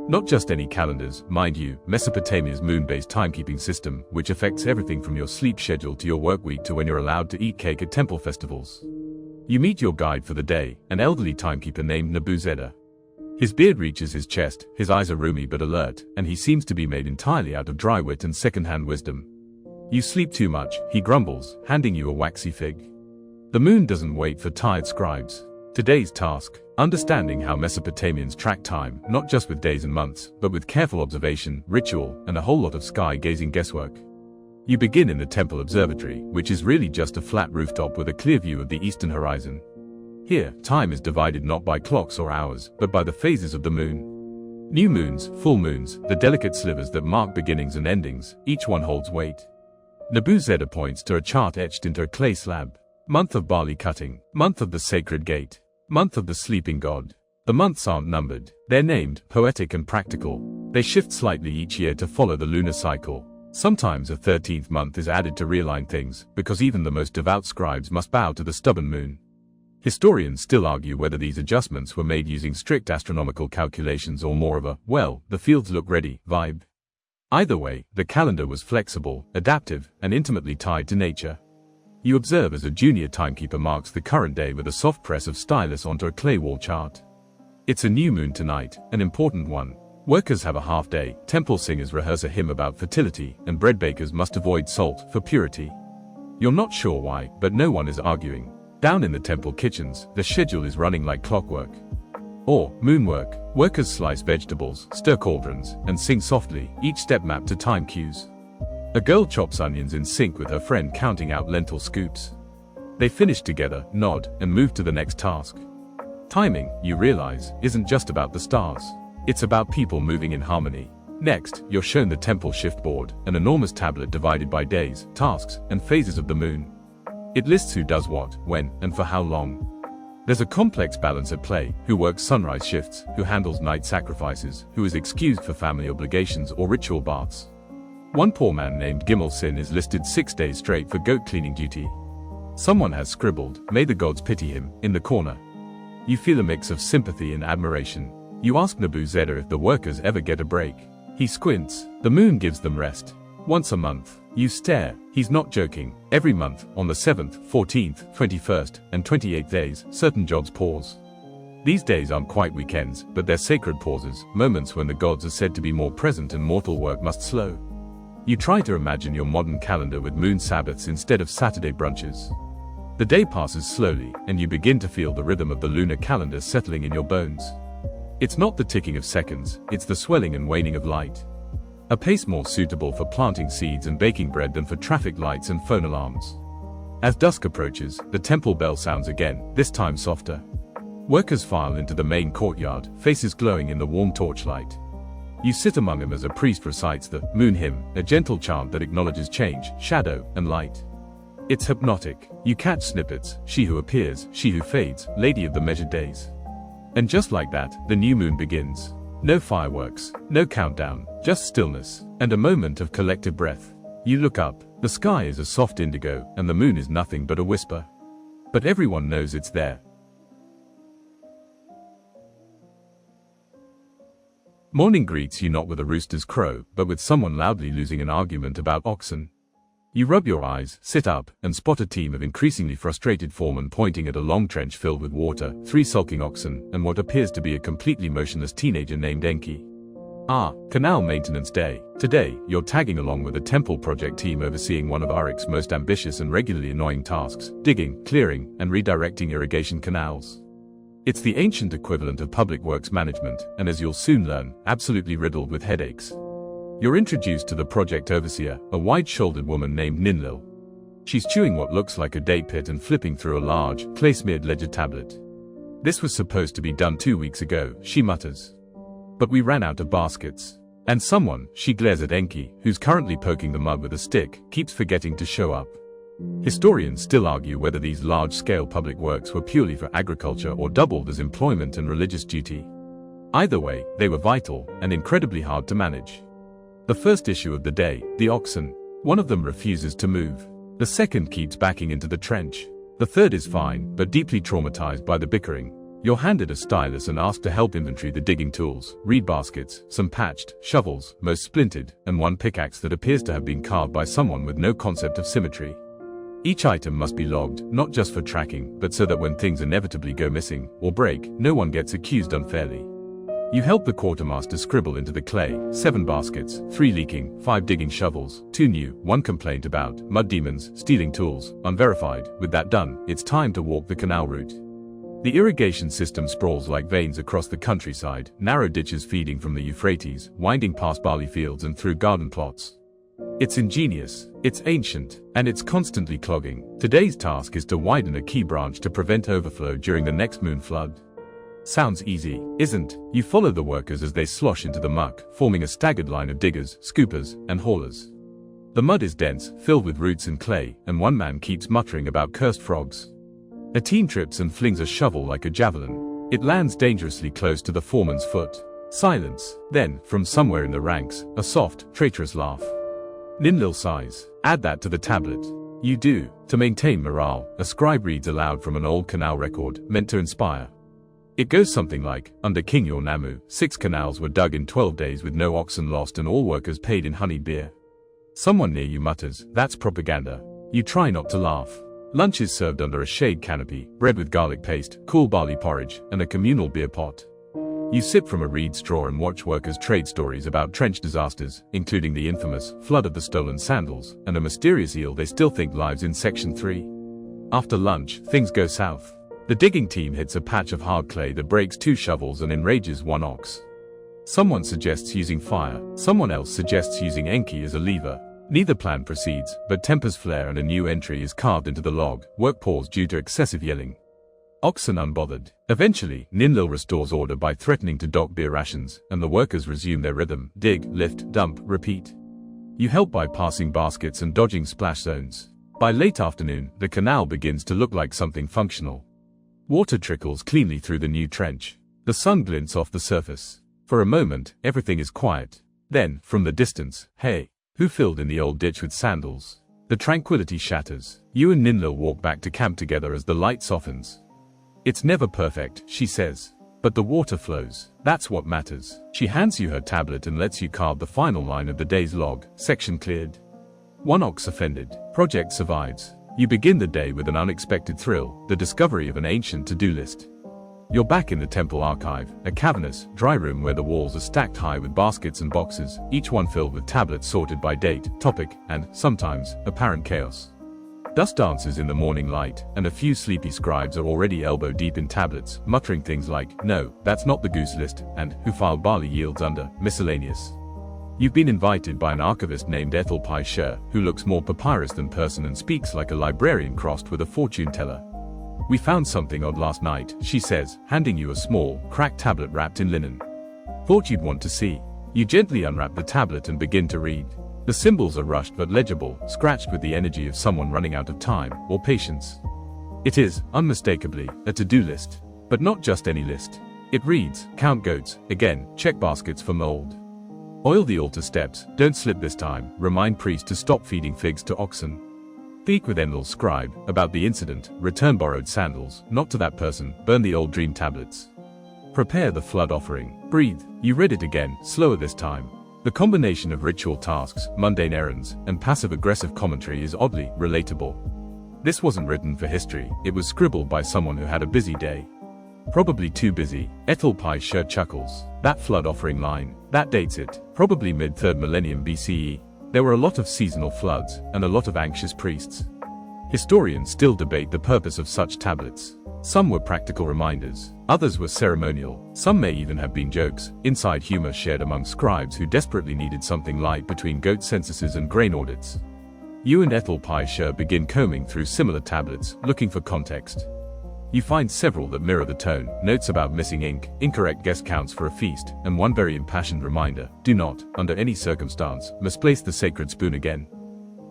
Not just any calendars, mind you, Mesopotamia's moon-based timekeeping system, which affects everything from your sleep schedule to your work week to when you're allowed to eat cake at temple festivals. You meet your guide for the day, an elderly timekeeper named Nebuzedda. His beard reaches his chest, his eyes are roomy but alert, and he seems to be made entirely out of dry wit and second-hand wisdom. You sleep too much, he grumbles, handing you a waxy fig. The moon doesn't wait for tired scribes. Today's task, understanding how Mesopotamians track time, not just with days and months, but with careful observation, ritual, and a whole lot of sky-gazing guesswork. You begin in the temple observatory, which is really just a flat rooftop with a clear view of the eastern horizon. Here, time is divided not by clocks or hours, but by the phases of the moon. New moons, full moons, the delicate slivers that mark beginnings and endings, each one holds weight. Nebuzedda points to a chart etched into a clay slab. Month of barley cutting, month of the sacred gate, month of the sleeping god. The months aren't numbered, they're named, poetic and practical. They shift slightly each year to follow the lunar cycle. Sometimes a 13th month is added to realign things, because even the most devout scribes must bow to the stubborn moon. Historians still argue whether these adjustments were made using strict astronomical calculations or more of a, well, the fields look ready, vibe. Either way, the calendar was flexible, adaptive, and intimately tied to nature. You observe as a junior timekeeper marks the current day with a soft press of stylus onto a clay wall chart. It's a new moon tonight, an important one. Workers have a half day, temple singers rehearse a hymn about fertility, and bread bakers must avoid salt for purity. You're not sure why, but no one is arguing. Down in the temple kitchens, the schedule is running like clockwork. Or, moonwork. Workers slice vegetables, stir cauldrons, and sing softly, each step mapped to time cues. A girl chops onions in sync with her friend counting out lentil scoops. They finish together, nod, and move to the next task. Timing, you realize, isn't just about the stars. It's about people moving in harmony. Next, you're shown the temple shift board, an enormous tablet divided by days, tasks, and phases of the moon. It lists who does what, when, and for how long. There's a complex balance at play: who works sunrise shifts, who handles night sacrifices, who is excused for family obligations or ritual baths. One poor man named Gimel Sin is listed 6 days straight for goat cleaning duty. Someone has scribbled, "May the gods pity him," in the corner. You feel a mix of sympathy and admiration. You ask Nebuzedda if the workers ever get a break. He squints. The moon gives them rest. Once a month. You stare. He's not joking. Every month, on the 7th, 14th, 21st, and 28th days, certain jobs pause. These days aren't quite weekends, but they're sacred pauses, moments when the gods are said to be more present and mortal work must slow. You try to imagine your modern calendar with moon Sabbaths instead of Saturday brunches. The day passes slowly, and you begin to feel the rhythm of the lunar calendar settling in your bones. It's not the ticking of seconds, it's the swelling and waning of light. A pace more suitable for planting seeds and baking bread than for traffic lights and phone alarms. As dusk approaches, the temple bell sounds again, this time softer. Workers file into the main courtyard, faces glowing in the warm torchlight. You sit among them as a priest recites the moon hymn, a gentle chant that acknowledges change, shadow, and light. It's hypnotic. You catch snippets: she who appears, she who fades, lady of the measured days. And just like that, the new moon begins. No fireworks, no countdown, just stillness, and a moment of collective breath. You look up. The sky is a soft indigo, and the moon is nothing but a whisper. But everyone knows it's there. Morning greets you not with a rooster's crow, but with someone loudly losing an argument about oxen. You rub your eyes, sit up, and spot a team of increasingly frustrated foremen pointing at a long trench filled with water, 3 sulking oxen, and what appears to be a completely motionless teenager named Enki. Canal Maintenance Day. Today, you're tagging along with a temple project team overseeing one of Uruk's most ambitious and regularly annoying tasks: digging, clearing, and redirecting irrigation canals. It's the ancient equivalent of public works management, and as you'll soon learn, absolutely riddled with headaches. You're introduced to the project overseer, a wide-shouldered woman named Ninlil. She's chewing what looks like a date pit and flipping through a large, clay-smeared ledger tablet. "This was supposed to be done 2 weeks ago," she mutters. "But we ran out of baskets. And someone," she glares at Enki, who's currently poking the mud with a stick, "keeps forgetting to show up." Historians still argue whether these large-scale public works were purely for agriculture or doubled as employment and religious duty. Either way, they were vital and incredibly hard to manage. The first issue of the day, the oxen. One of them refuses to move. The second keeps backing into the trench. The third is fine, but deeply traumatized by the bickering. You're handed a stylus and asked to help inventory the digging tools: reed baskets, some patched, shovels, most splintered, and one pickaxe that appears to have been carved by someone with no concept of symmetry. Each item must be logged, not just for tracking, but so that when things inevitably go missing or break, no one gets accused unfairly. You help the quartermaster scribble into the clay: 7 baskets, 3 leaking, 5 digging shovels, 2 new, 1 complaint about mud demons, stealing tools, unverified. With that done, it's time to walk the canal route. The irrigation system sprawls like veins across the countryside, narrow ditches feeding from the Euphrates, winding past barley fields and through garden plots. It's ingenious, it's ancient, and it's constantly clogging. Today's task is to widen a key branch to prevent overflow during the next moon flood. Sounds easy, isn't? You follow the workers as they slosh into the muck, forming a staggered line of diggers, scoopers, and haulers. The mud is dense, filled with roots and clay, and one man keeps muttering about cursed frogs. A teen trips and flings a shovel like a javelin. It lands dangerously close to the foreman's foot. Silence. Then, from somewhere in the ranks, a soft, traitorous laugh. Ninlil sighs. "Add that to the tablet." You do. To maintain morale, a scribe reads aloud from an old canal record, meant to inspire. It goes something like, "Under King Yornamu, 6 canals were dug in 12 days with no oxen lost and all workers paid in honeyed beer." Someone near you mutters, "That's propaganda." You try not to laugh. Lunch is served under a shade canopy: bread with garlic paste, cool barley porridge, and a communal beer pot. You sip from a reed straw and watch workers trade stories about trench disasters, including the infamous flood of the stolen sandals, and a mysterious eel they still think lives in Section 3. After lunch, things go south. The digging team hits a patch of hard clay that breaks 2 shovels and enrages 1 ox. Someone suggests using fire, someone else suggests using Enki as a lever. Neither plan proceeds, but tempers flare and a new entry is carved into the log: work pause due to excessive yelling. Oxen unbothered. Eventually, Ninlil restores order by threatening to dock beer rations, and the workers resume their rhythm: dig, lift, dump, repeat. You help by passing baskets and dodging splash zones. By late afternoon, the canal begins to look like something functional. Water trickles cleanly through the new trench. The sun glints off the surface. For a moment, everything is quiet. Then, from the distance, "Hey, who filled in the old ditch with sandals?" The tranquility shatters. You and Ninlil walk back to camp together as the light softens. "It's never perfect," she says. "But the water flows. That's what matters." She hands you her tablet and lets you carve the final line of the day's log: section cleared. 1 ox offended. Project survives. You begin the day with an unexpected thrill: the discovery of an ancient to-do list. You're back in the temple archive, a cavernous, dry room where the walls are stacked high with baskets and boxes, each one filled with tablets sorted by date, topic, and, sometimes, apparent chaos. Dust dances in the morning light, and a few sleepy scribes are already elbow-deep in tablets, muttering things like, "No, that's not the goose list," and "Who filed barley yields under, miscellaneous." You've been invited by an archivist named Ethel Pi Sher, who looks more papyrus than person and speaks like a librarian crossed with a fortune teller. "We found something odd last night," she says, handing you a small, cracked tablet wrapped in linen. "Thought you'd want to see." You gently unwrap the tablet and begin to read. The symbols are rushed but legible, scratched with the energy of someone running out of time, or patience. It is, unmistakably, a to-do list. But not just any list. It reads: count goats, again, check baskets for mold. Oil the altar steps, don't slip this time, remind priest to stop feeding figs to oxen. Speak with Enlil's scribe about the incident, return borrowed sandals, not to that person, burn the old dream tablets. Prepare the flood offering. Breathe. You read it again, slower this time. The combination of ritual tasks, mundane errands, and passive-aggressive commentary is oddly relatable. This wasn't written for history, it was scribbled by someone who had a busy day. Probably too busy. Ethel Pi Sher chuckles. That flood offering line, that dates it, probably mid-3rd millennium BCE. There were a lot of seasonal floods, and a lot of anxious priests. Historians still debate the purpose of such tablets. Some were practical reminders, others were ceremonial, some may even have been jokes, inside humor shared among scribes who desperately needed something light between goat censuses and grain audits. You and Ethel Pye begin combing through similar tablets, looking for context. You find several that mirror the tone, notes about missing ink, incorrect guest counts for a feast, and one very impassioned reminder: do not, under any circumstance, misplace the sacred spoon again.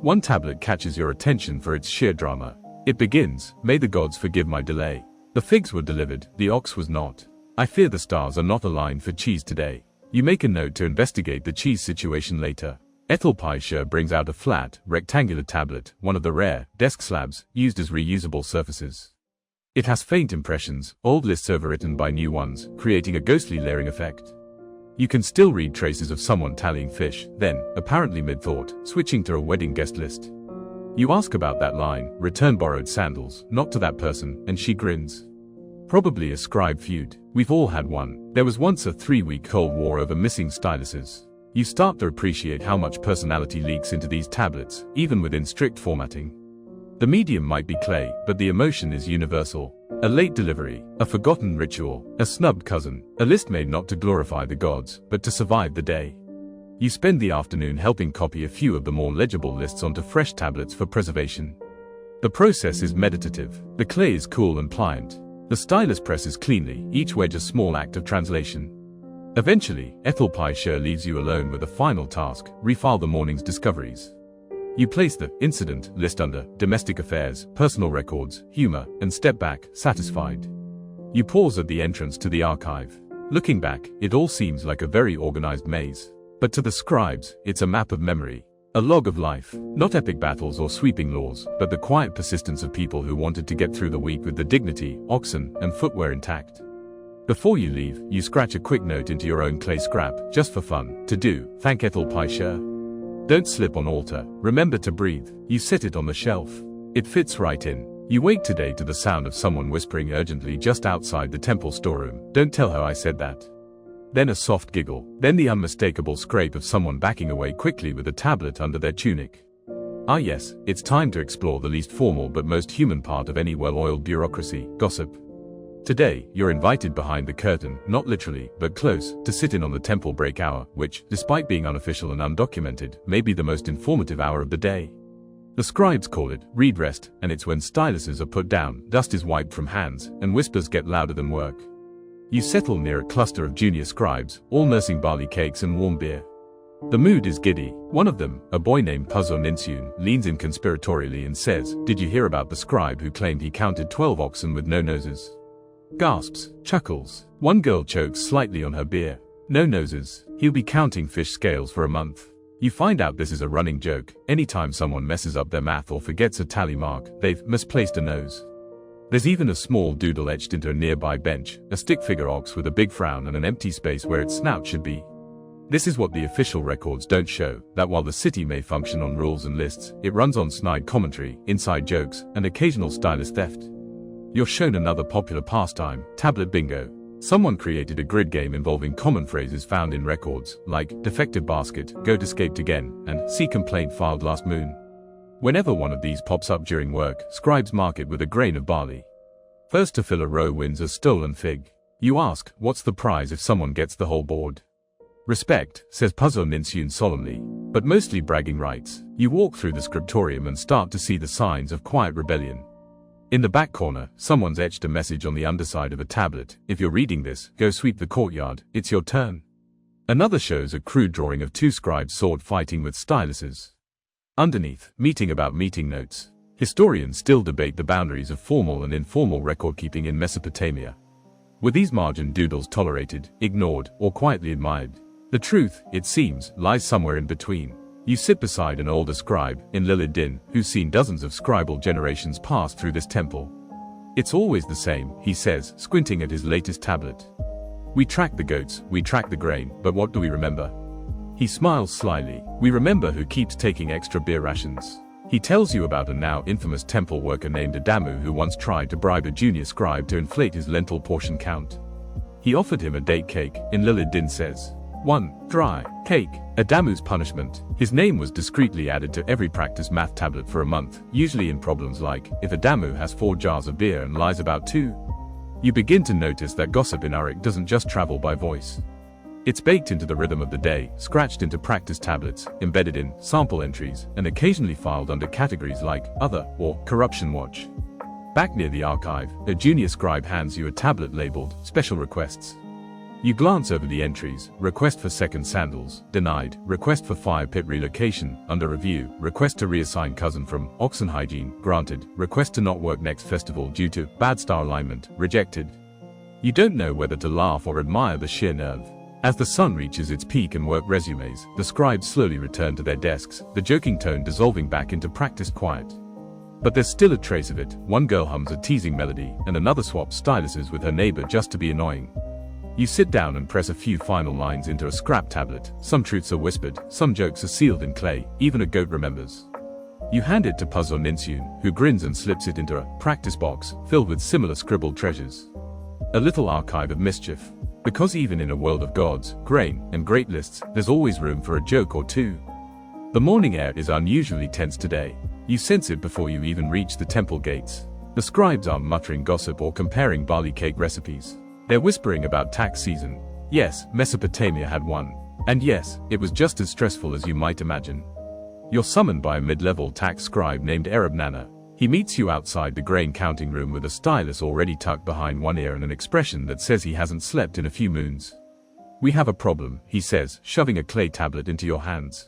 One tablet catches your attention for its sheer drama. It begins, "May the gods forgive my delay. The figs were delivered, the ox was not. I fear the stars are not aligned for cheese today." You make a note to investigate the cheese situation later. Ethel Pye brings out a flat, rectangular tablet, one of the rare desk slabs used as reusable surfaces. It has faint impressions, old lists overwritten by new ones, creating a ghostly layering effect. You can still read traces of someone tallying fish, then, apparently mid-thought, switching to a wedding guest list. You ask about that line, "Return borrowed sandals," not to that person, and she grins. Probably a scribe feud. We've all had one. There was once a 3-week Cold War over missing styluses. You start to appreciate how much personality leaks into these tablets, even within strict formatting. The medium might be clay, but the emotion is universal. A late delivery, a forgotten ritual, a snubbed cousin, a list made not to glorify the gods, but to survive the day. You spend the afternoon helping copy a few of the more legible lists onto fresh tablets for preservation. The process is meditative. The clay is cool and pliant. The stylus presses cleanly, each wedge a small act of translation. Eventually, Ethel Pye leaves you alone with a final task: refile the morning's discoveries. You place the incident list under domestic affairs, personal records, humor, and step back, satisfied. You pause at the entrance to the archive. Looking back, it all seems like a very organized maze. But to the scribes, it's a map of memory. A log of life. Not epic battles or sweeping laws, but the quiet persistence of people who wanted to get through the week with the dignity, oxen, and footwear intact. Before you leave, you scratch a quick note into your own clay scrap, just for fun. To do, thank Ethel Pye. Don't slip on altar. Remember to breathe. You set it on the shelf. It fits right in. You wake today to the sound of someone whispering urgently just outside the temple storeroom. Don't tell her I said that. Then a soft giggle. Then the unmistakable scrape of someone backing away quickly with a tablet under their tunic. Ah yes, it's time to explore the least formal but most human part of any well-oiled bureaucracy: gossip. Today, you're invited behind the curtain, not literally, but close, to sit in on the temple break hour, which, despite being unofficial and undocumented, may be the most informative hour of the day. The scribes call it read rest, and it's when styluses are put down, dust is wiped from hands, and whispers get louder than work. You settle near a cluster of junior scribes, all nursing barley cakes and warm beer. The mood is giddy. One of them, a boy named Puzo Ninsun, leans in conspiratorially and says, "Did you hear about the scribe who claimed he counted 12 oxen with no noses?" Gasps, chuckles. One girl chokes slightly on her beer. No noses. He'll be counting fish scales for a month. You find out this is a running joke. Anytime someone messes up their math or forgets a tally mark, they've misplaced a nose. There's even a small doodle etched into a nearby bench, a stick figure ox with a big frown and an empty space where its snout should be. This is what the official records don't show, that while the city may function on rules and lists, it runs on snide commentary, inside jokes, and occasional stylus theft. You're shown another popular pastime, tablet bingo. Someone created a grid game involving common phrases found in records, like defective basket, goat escaped again, and see complaint filed last moon. Whenever one of these pops up during work, scribes mark it with a grain of barley. First to fill a row wins a stolen fig. You ask, what's the prize if someone gets the whole board? Respect, says Puzo Ninsun solemnly, but mostly bragging rights. You walk through the scriptorium and start to see the signs of quiet rebellion. In the back corner, someone's etched a message on the underside of a tablet: "If you're reading this, go sweep the courtyard, it's your turn." Another shows a crude drawing of two scribes sword fighting with styluses. Underneath, meeting about meeting notes. Historians still debate the boundaries of formal and informal record-keeping in Mesopotamia. Were these margin doodles tolerated, ignored, or quietly admired? The truth, it seems, lies somewhere in between. You sit beside an older scribe, in Lilid, who's seen dozens of scribal generations pass through this temple. "It's always the same," he says, squinting at his latest tablet. "We track the goats, we track the grain, but what do we remember?" He smiles slyly. "We remember who keeps taking extra beer rations." He tells you about a now infamous temple worker named Adamu who once tried to bribe a junior scribe to inflate his lentil portion count. He offered him a date cake, in Lilid says. 1. Dry. Cake. Adamu's punishment. His name was discreetly added to every practice math tablet for a month, usually in problems like, if Adamu has 4 jars of beer and lies about 2. You begin to notice that gossip in Uruk doesn't just travel by voice. It's baked into the rhythm of the day, scratched into practice tablets, embedded in sample entries, and occasionally filed under categories like Other or Corruption Watch. Back near the archive, a junior scribe hands you a tablet labeled Special Requests. You glance over the entries: request for second sandals, denied; request for fire pit relocation, under review; request to reassign cousin from oxen hygiene, granted; request to not work next festival due to bad star alignment, rejected. You don't know whether to laugh or admire the sheer nerve. As the sun reaches its peak and work resumes, the scribes slowly return to their desks, the joking tone dissolving back into practiced quiet. But there's still a trace of it. One girl hums a teasing melody, and another swaps styluses with her neighbor just to be annoying. You sit down and press a few final lines into a scrap tablet. Some truths are whispered, some jokes are sealed in clay, even a goat remembers. You hand it to Puzzle Ninsyun, who grins and slips it into a practice box, filled with similar scribbled treasures. A little archive of mischief. Because even in a world of gods, grain, and great lists, there's always room for a joke or two. The morning air is unusually tense today. You sense it before you even reach the temple gates. The scribes aren't muttering gossip or comparing barley cake recipes. They're whispering about tax season. Yes, Mesopotamia had one. And yes, it was just as stressful as you might imagine. You're summoned by a mid-level tax scribe named Arab Nana. He meets you outside the grain counting room with a stylus already tucked behind one ear and an expression that says he hasn't slept in a few moons. We have a problem, he says, shoving a clay tablet into your hands.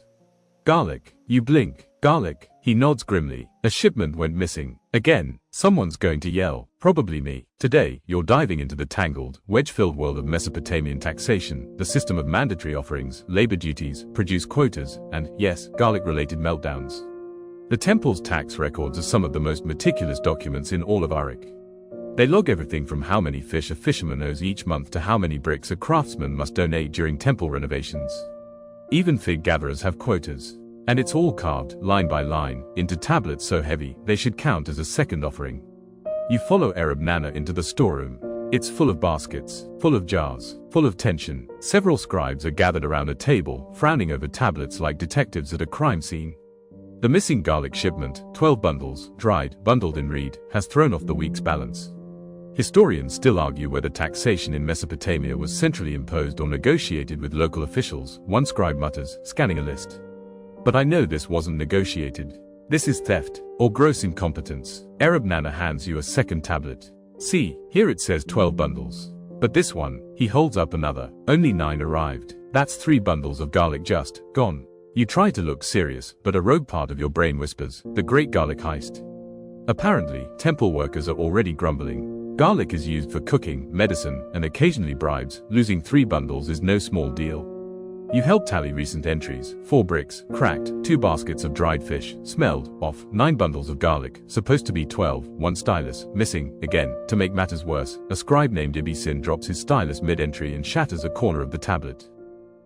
Garlic. You blink. Garlic. He nods grimly. A shipment went missing. Again, someone's going to yell. Probably me. Today, you're diving into the tangled, wedge-filled world of Mesopotamian taxation, the system of mandatory offerings, labor duties, produce quotas, and, yes, garlic-related meltdowns. The temple's tax records are some of the most meticulous documents in all of Uruk. They log everything from how many fish a fisherman owes each month to how many bricks a craftsman must donate during temple renovations. Even fig gatherers have quotas. And it's all carved, line by line, into tablets so heavy they should count as a second offering. You follow Arab Nana into the storeroom. It's full of baskets, full of jars, full of tension. Several scribes are gathered around a table, frowning over tablets like detectives at a crime scene. The missing garlic shipment, 12 bundles, dried, bundled in reed, has thrown off the week's balance. Historians still argue whether taxation in Mesopotamia was centrally imposed or negotiated with local officials, one scribe mutters, scanning a list. But I know this wasn't negotiated. This is theft, or gross incompetence. Arab Nana hands you a second tablet. See, here it says 12 bundles. But this one, he holds up another, only 9 arrived. That's 3 bundles of garlic just gone. You try to look serious, but a rogue part of your brain whispers, the great garlic heist. Apparently, temple workers are already grumbling. Garlic is used for cooking, medicine, and occasionally bribes. Losing 3 bundles is no small deal. You help tally recent entries: 4 bricks, cracked, 2 baskets of dried fish, smelled, off, 9 bundles of garlic, supposed to be 12, 1 stylus, missing, again. To make matters worse, a scribe named Ibisin drops his stylus mid-entry and shatters a corner of the tablet.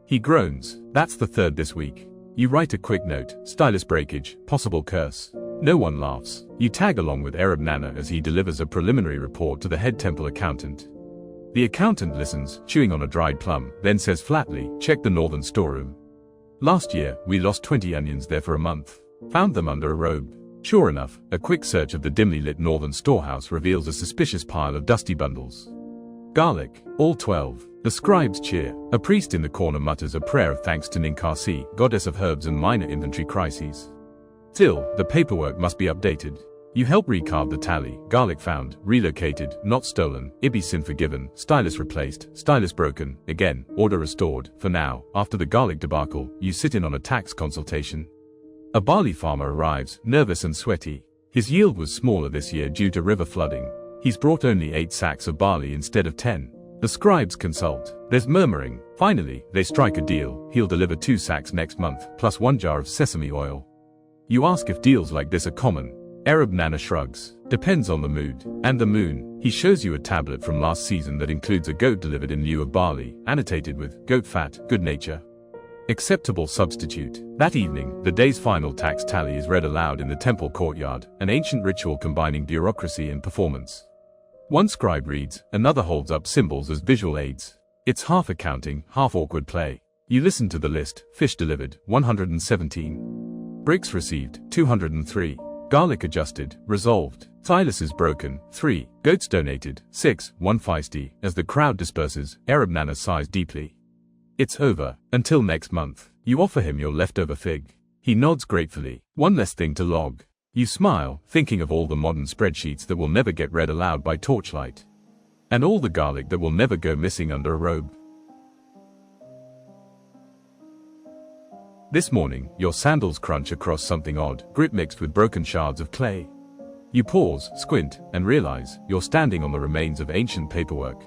He groans. That's the 3rd this week. You write a quick note: stylus breakage, possible curse. No one laughs. You tag along with Arab Nana as he delivers a preliminary report to the head temple accountant. The accountant listens, chewing on a dried plum, then says flatly, check the northern storeroom. Last year, we lost 20 onions there for a month. Found them under a robe. Sure enough, a quick search of the dimly lit northern storehouse reveals a suspicious pile of dusty bundles. Garlic, all 12. The scribes cheer. A priest in the corner mutters a prayer of thanks to Ninkasi, goddess of herbs and minor inventory crises. Still, the paperwork must be updated. You help recarve the tally: garlic found, relocated, not stolen, Ibisin forgiven, stylus replaced, stylus broken, again, order restored. For now, after the garlic debacle, you sit in on a tax consultation. A barley farmer arrives, nervous and sweaty. His yield was smaller this year due to river flooding. He's brought only 8 sacks of barley instead of 10. The scribes consult. There's murmuring. Finally, they strike a deal. He'll deliver 2 sacks next month, plus 1 jar of sesame oil. You ask if deals like this are common. Arab Nana shrugs. Depends on the mood. And the moon. He shows you a tablet from last season that includes a goat delivered in lieu of barley, annotated with goat fat, good nature. Acceptable substitute. That evening, the day's final tax tally is read aloud in the temple courtyard, an ancient ritual combining bureaucracy and performance. One scribe reads, another holds up symbols as visual aids. It's half accounting, half awkward play. You listen to the list: fish delivered, 117. Bricks received, 203. Garlic adjusted, resolved. Styluses broken, 3. Goats donated, 6. One feisty. As the crowd disperses, Arab Nana sighs deeply. It's over. Until next month. You offer him your leftover fig. He nods gratefully. One less thing to log. You smile, thinking of all the modern spreadsheets that will never get read aloud by torchlight. And all the garlic that will never go missing under a robe. This morning, your sandals crunch across something odd, grit mixed with broken shards of clay. You pause, squint, and realize you're standing on the remains of ancient paperwork.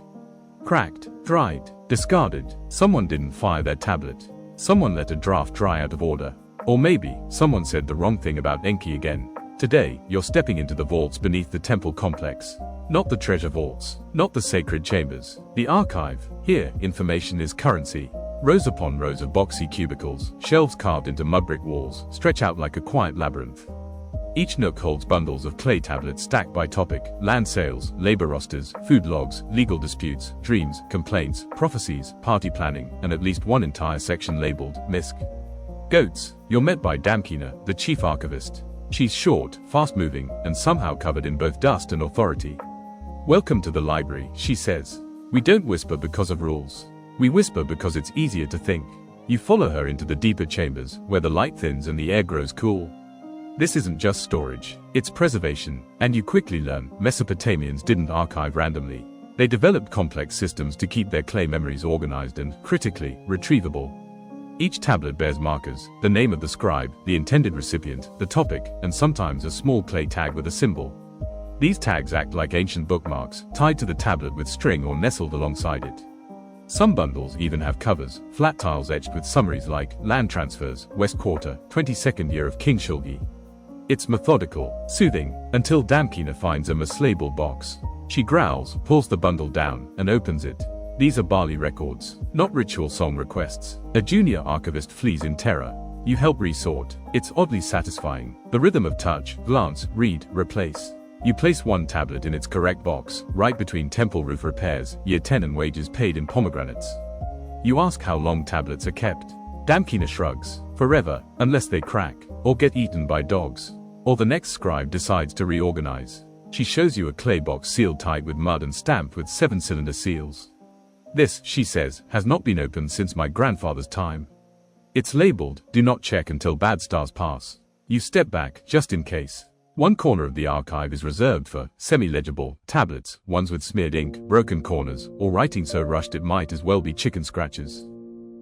Cracked, dried, discarded. Someone didn't fire their tablet. Someone let a draft dry out of order. Or maybe, someone said the wrong thing about Enki again. Today, you're stepping into the vaults beneath the temple complex. Not the treasure vaults, not the sacred chambers, the archive. Here, information is currency. Rows upon rows of boxy cubicles, shelves carved into mud brick walls, stretch out like a quiet labyrinth. Each nook holds bundles of clay tablets stacked by topic: land sales, labor rosters, food logs, legal disputes, dreams, complaints, prophecies, party planning, and at least one entire section labeled Misc. Goats. You're met by Damkina, the chief archivist. She's short, fast-moving, and somehow covered in both dust and authority. Welcome to the library, she says. We don't whisper because of rules. We whisper because it's easier to think. You follow her into the deeper chambers, where the light thins and the air grows cool. This isn't just storage, it's preservation, and you quickly learn Mesopotamians didn't archive randomly. They developed complex systems to keep their clay memories organized and, critically, retrievable. Each tablet bears markers: the name of the scribe, the intended recipient, the topic, and sometimes a small clay tag with a symbol. These tags act like ancient bookmarks, tied to the tablet with string or nestled alongside it. Some bundles even have covers, flat tiles etched with summaries like land transfers, West Quarter, 22nd year of King Shulgi. It's methodical, soothing, until Damkina finds a mislabeled box. She growls, pulls the bundle down, and opens it. These are barley records, not ritual song requests. A junior archivist flees in terror. You help resort. It's oddly satisfying. The rhythm of touch, glance, read, replace. You place one tablet in its correct box, right between temple roof repairs, year 10 and wages paid in pomegranates. You ask how long tablets are kept. Damkina shrugs. Forever, unless they crack, or get eaten by dogs. Or the next scribe decides to reorganize. She shows you a clay box sealed tight with mud and stamped with 7-cylinder seals. This, she says, has not been opened since my grandfather's time. It's labeled, do not check until bad stars pass. You step back, just in case. One corner of the archive is reserved for semi-legible tablets, ones with smeared ink, broken corners, or writing so rushed it might as well be chicken scratches.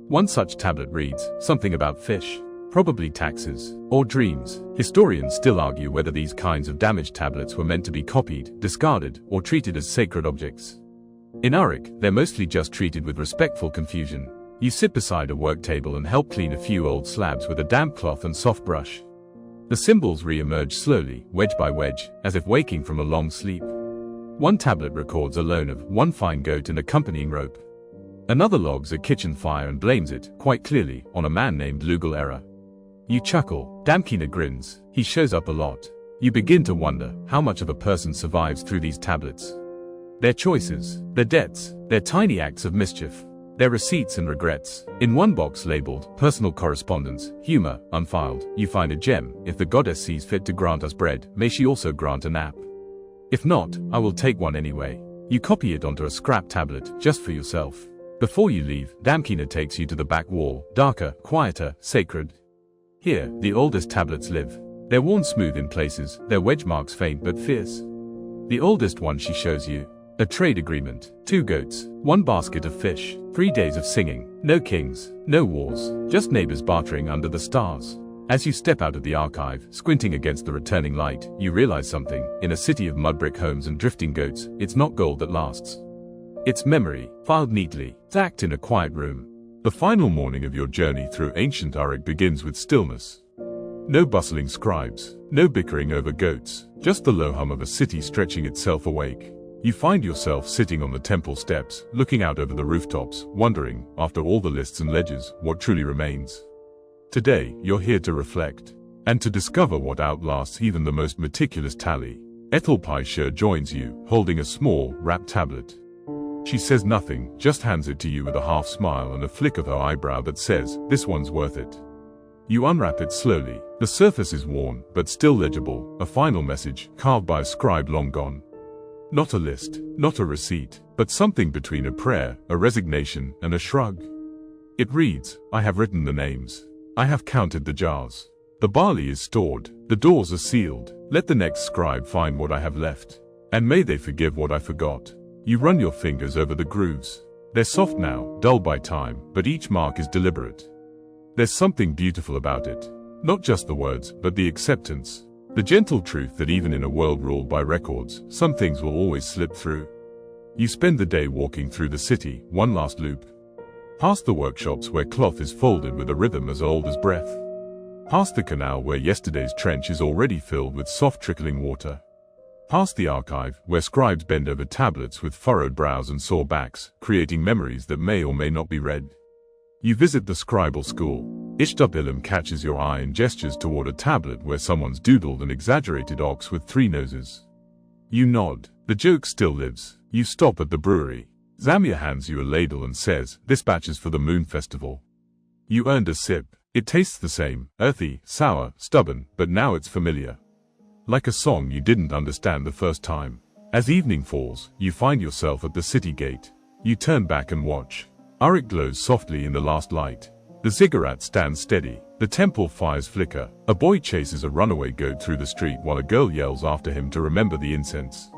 One such tablet reads something about fish, probably taxes, or dreams. Historians still argue whether these kinds of damaged tablets were meant to be copied, discarded, or treated as sacred objects. In Uruk, they're mostly just treated with respectful confusion. You sit beside a work table and help clean a few old slabs with a damp cloth and soft brush. The symbols re-emerge slowly, wedge by wedge, as if waking from a long sleep. One tablet records a loan of one fine goat and accompanying rope. Another logs a kitchen fire and blames it, quite clearly, on a man named Lugal Era. You chuckle. Damkina grins. He shows up a lot. You begin to wonder how much of a person survives through these tablets. Their choices, their debts, their tiny acts of mischief, their receipts and regrets. In one box labeled personal correspondence, humor, unfiled, you find a gem. If the goddess sees fit to grant us bread, may she also grant a nap. If not, I will take one anyway. You copy it onto a scrap tablet, just for yourself. Before you leave, Damkina takes you to the back wall, darker, quieter, sacred. Here, the oldest tablets live. They're worn smooth in places, their wedge marks faint but fierce. The oldest one she shows you. A trade agreement. 2 goats, 1 basket of fish, 3 days of singing. No kings, no wars, just neighbors bartering under the stars. As you step out of the archive, squinting against the returning light, you realize something. In a city of mud brick homes and drifting goats, it's not gold that lasts. It's memory, filed neatly, stacked in a quiet room. The final morning of your journey through ancient Uruk begins with stillness. No bustling scribes, no bickering over goats, just the low hum of a city stretching itself awake. You find yourself sitting on the temple steps, looking out over the rooftops, wondering, after all the lists and ledgers, what truly remains. Today, you're here to reflect, and to discover what outlasts even the most meticulous tally. Ethelpie joins you, holding a small, wrapped tablet. She says nothing, just hands it to you with a half smile and a flick of her eyebrow that says, "This one's worth it." You unwrap it slowly. The surface is worn, but still legible, a final message, carved by a scribe long gone. Not a list, not a receipt, but something between a prayer, a resignation, and a shrug. It reads, "I have written the names. I have counted the jars. The barley is stored, the doors are sealed. Let the next scribe find what I have left. And may they forgive what I forgot." You run your fingers over the grooves. They're soft now, dull by time, but each mark is deliberate. There's something beautiful about it. Not just the words, but the acceptance. The gentle truth that even in a world ruled by records, some things will always slip through. You spend the day walking through the city, one last loop. Past the workshops where cloth is folded with a rhythm as old as breath. Past the canal where yesterday's trench is already filled with soft trickling water. Past the archive where scribes bend over tablets with furrowed brows and sore backs, creating memories that may or may not be read. You visit the scribal school. Ishtab-Ilum catches your eye and gestures toward a tablet where someone's doodled an exaggerated ox with 3 noses. You nod. The joke still lives. You stop at the brewery. Zamia hands you a ladle and says, "This batch is for the Moon Festival." You earned a sip. It tastes the same, earthy, sour, stubborn, but now it's familiar. Like a song you didn't understand the first time. As evening falls, you find yourself at the city gate. You turn back and watch. Uruk glows softly in the last light. The ziggurat stands steady. The temple fires flicker. A boy chases a runaway goat through the street while a girl yells after him to remember the incense.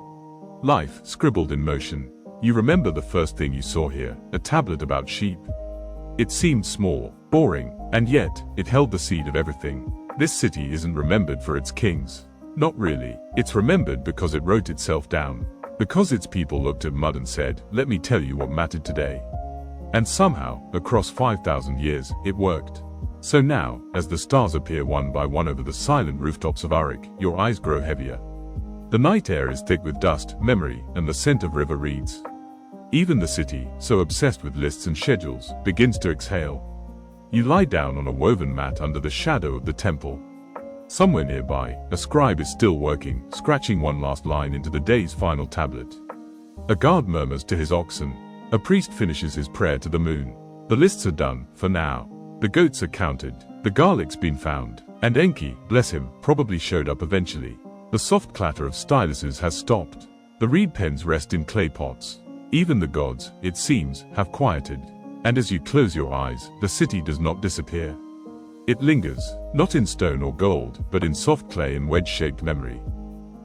Life, scribbled in motion. You remember the first thing you saw here, a tablet about sheep. It seemed small, boring, and yet, it held the seed of everything. This city isn't remembered for its kings. Not really. It's remembered because it wrote itself down. Because its people looked at mud and said, "Let me tell you what mattered today." And somehow, across 5,000 years, it worked. So now, as the stars appear one by one over the silent rooftops of Uruk, your eyes grow heavier. The night air is thick with dust, memory, and the scent of river reeds. Even the city, so obsessed with lists and schedules, begins to exhale. You lie down on a woven mat under the shadow of the temple. Somewhere nearby, a scribe is still working, scratching one last line into the day's final tablet. A guard murmurs to his oxen. A priest finishes his prayer to the moon. The lists are done, for now. The goats are counted. The garlic's been found. And Enki, bless him, probably showed up eventually. The soft clatter of styluses has stopped. The reed pens rest in clay pots. Even the gods, it seems, have quieted. And as you close your eyes, the city does not disappear. It lingers, not in stone or gold, but in soft clay and wedge-shaped memory.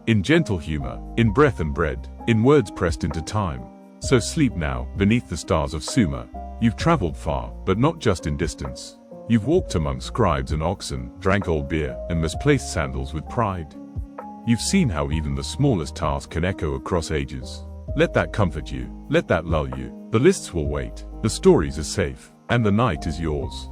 In gentle humor, in breath and bread, in words pressed into time. So sleep now, beneath the stars of Sumer. You've traveled far, but not just in distance. You've walked among scribes and oxen, drank old beer, and misplaced sandals with pride. You've seen how even the smallest task can echo across ages. Let that comfort you, let that lull you. The lists will wait, the stories are safe, and the night is yours.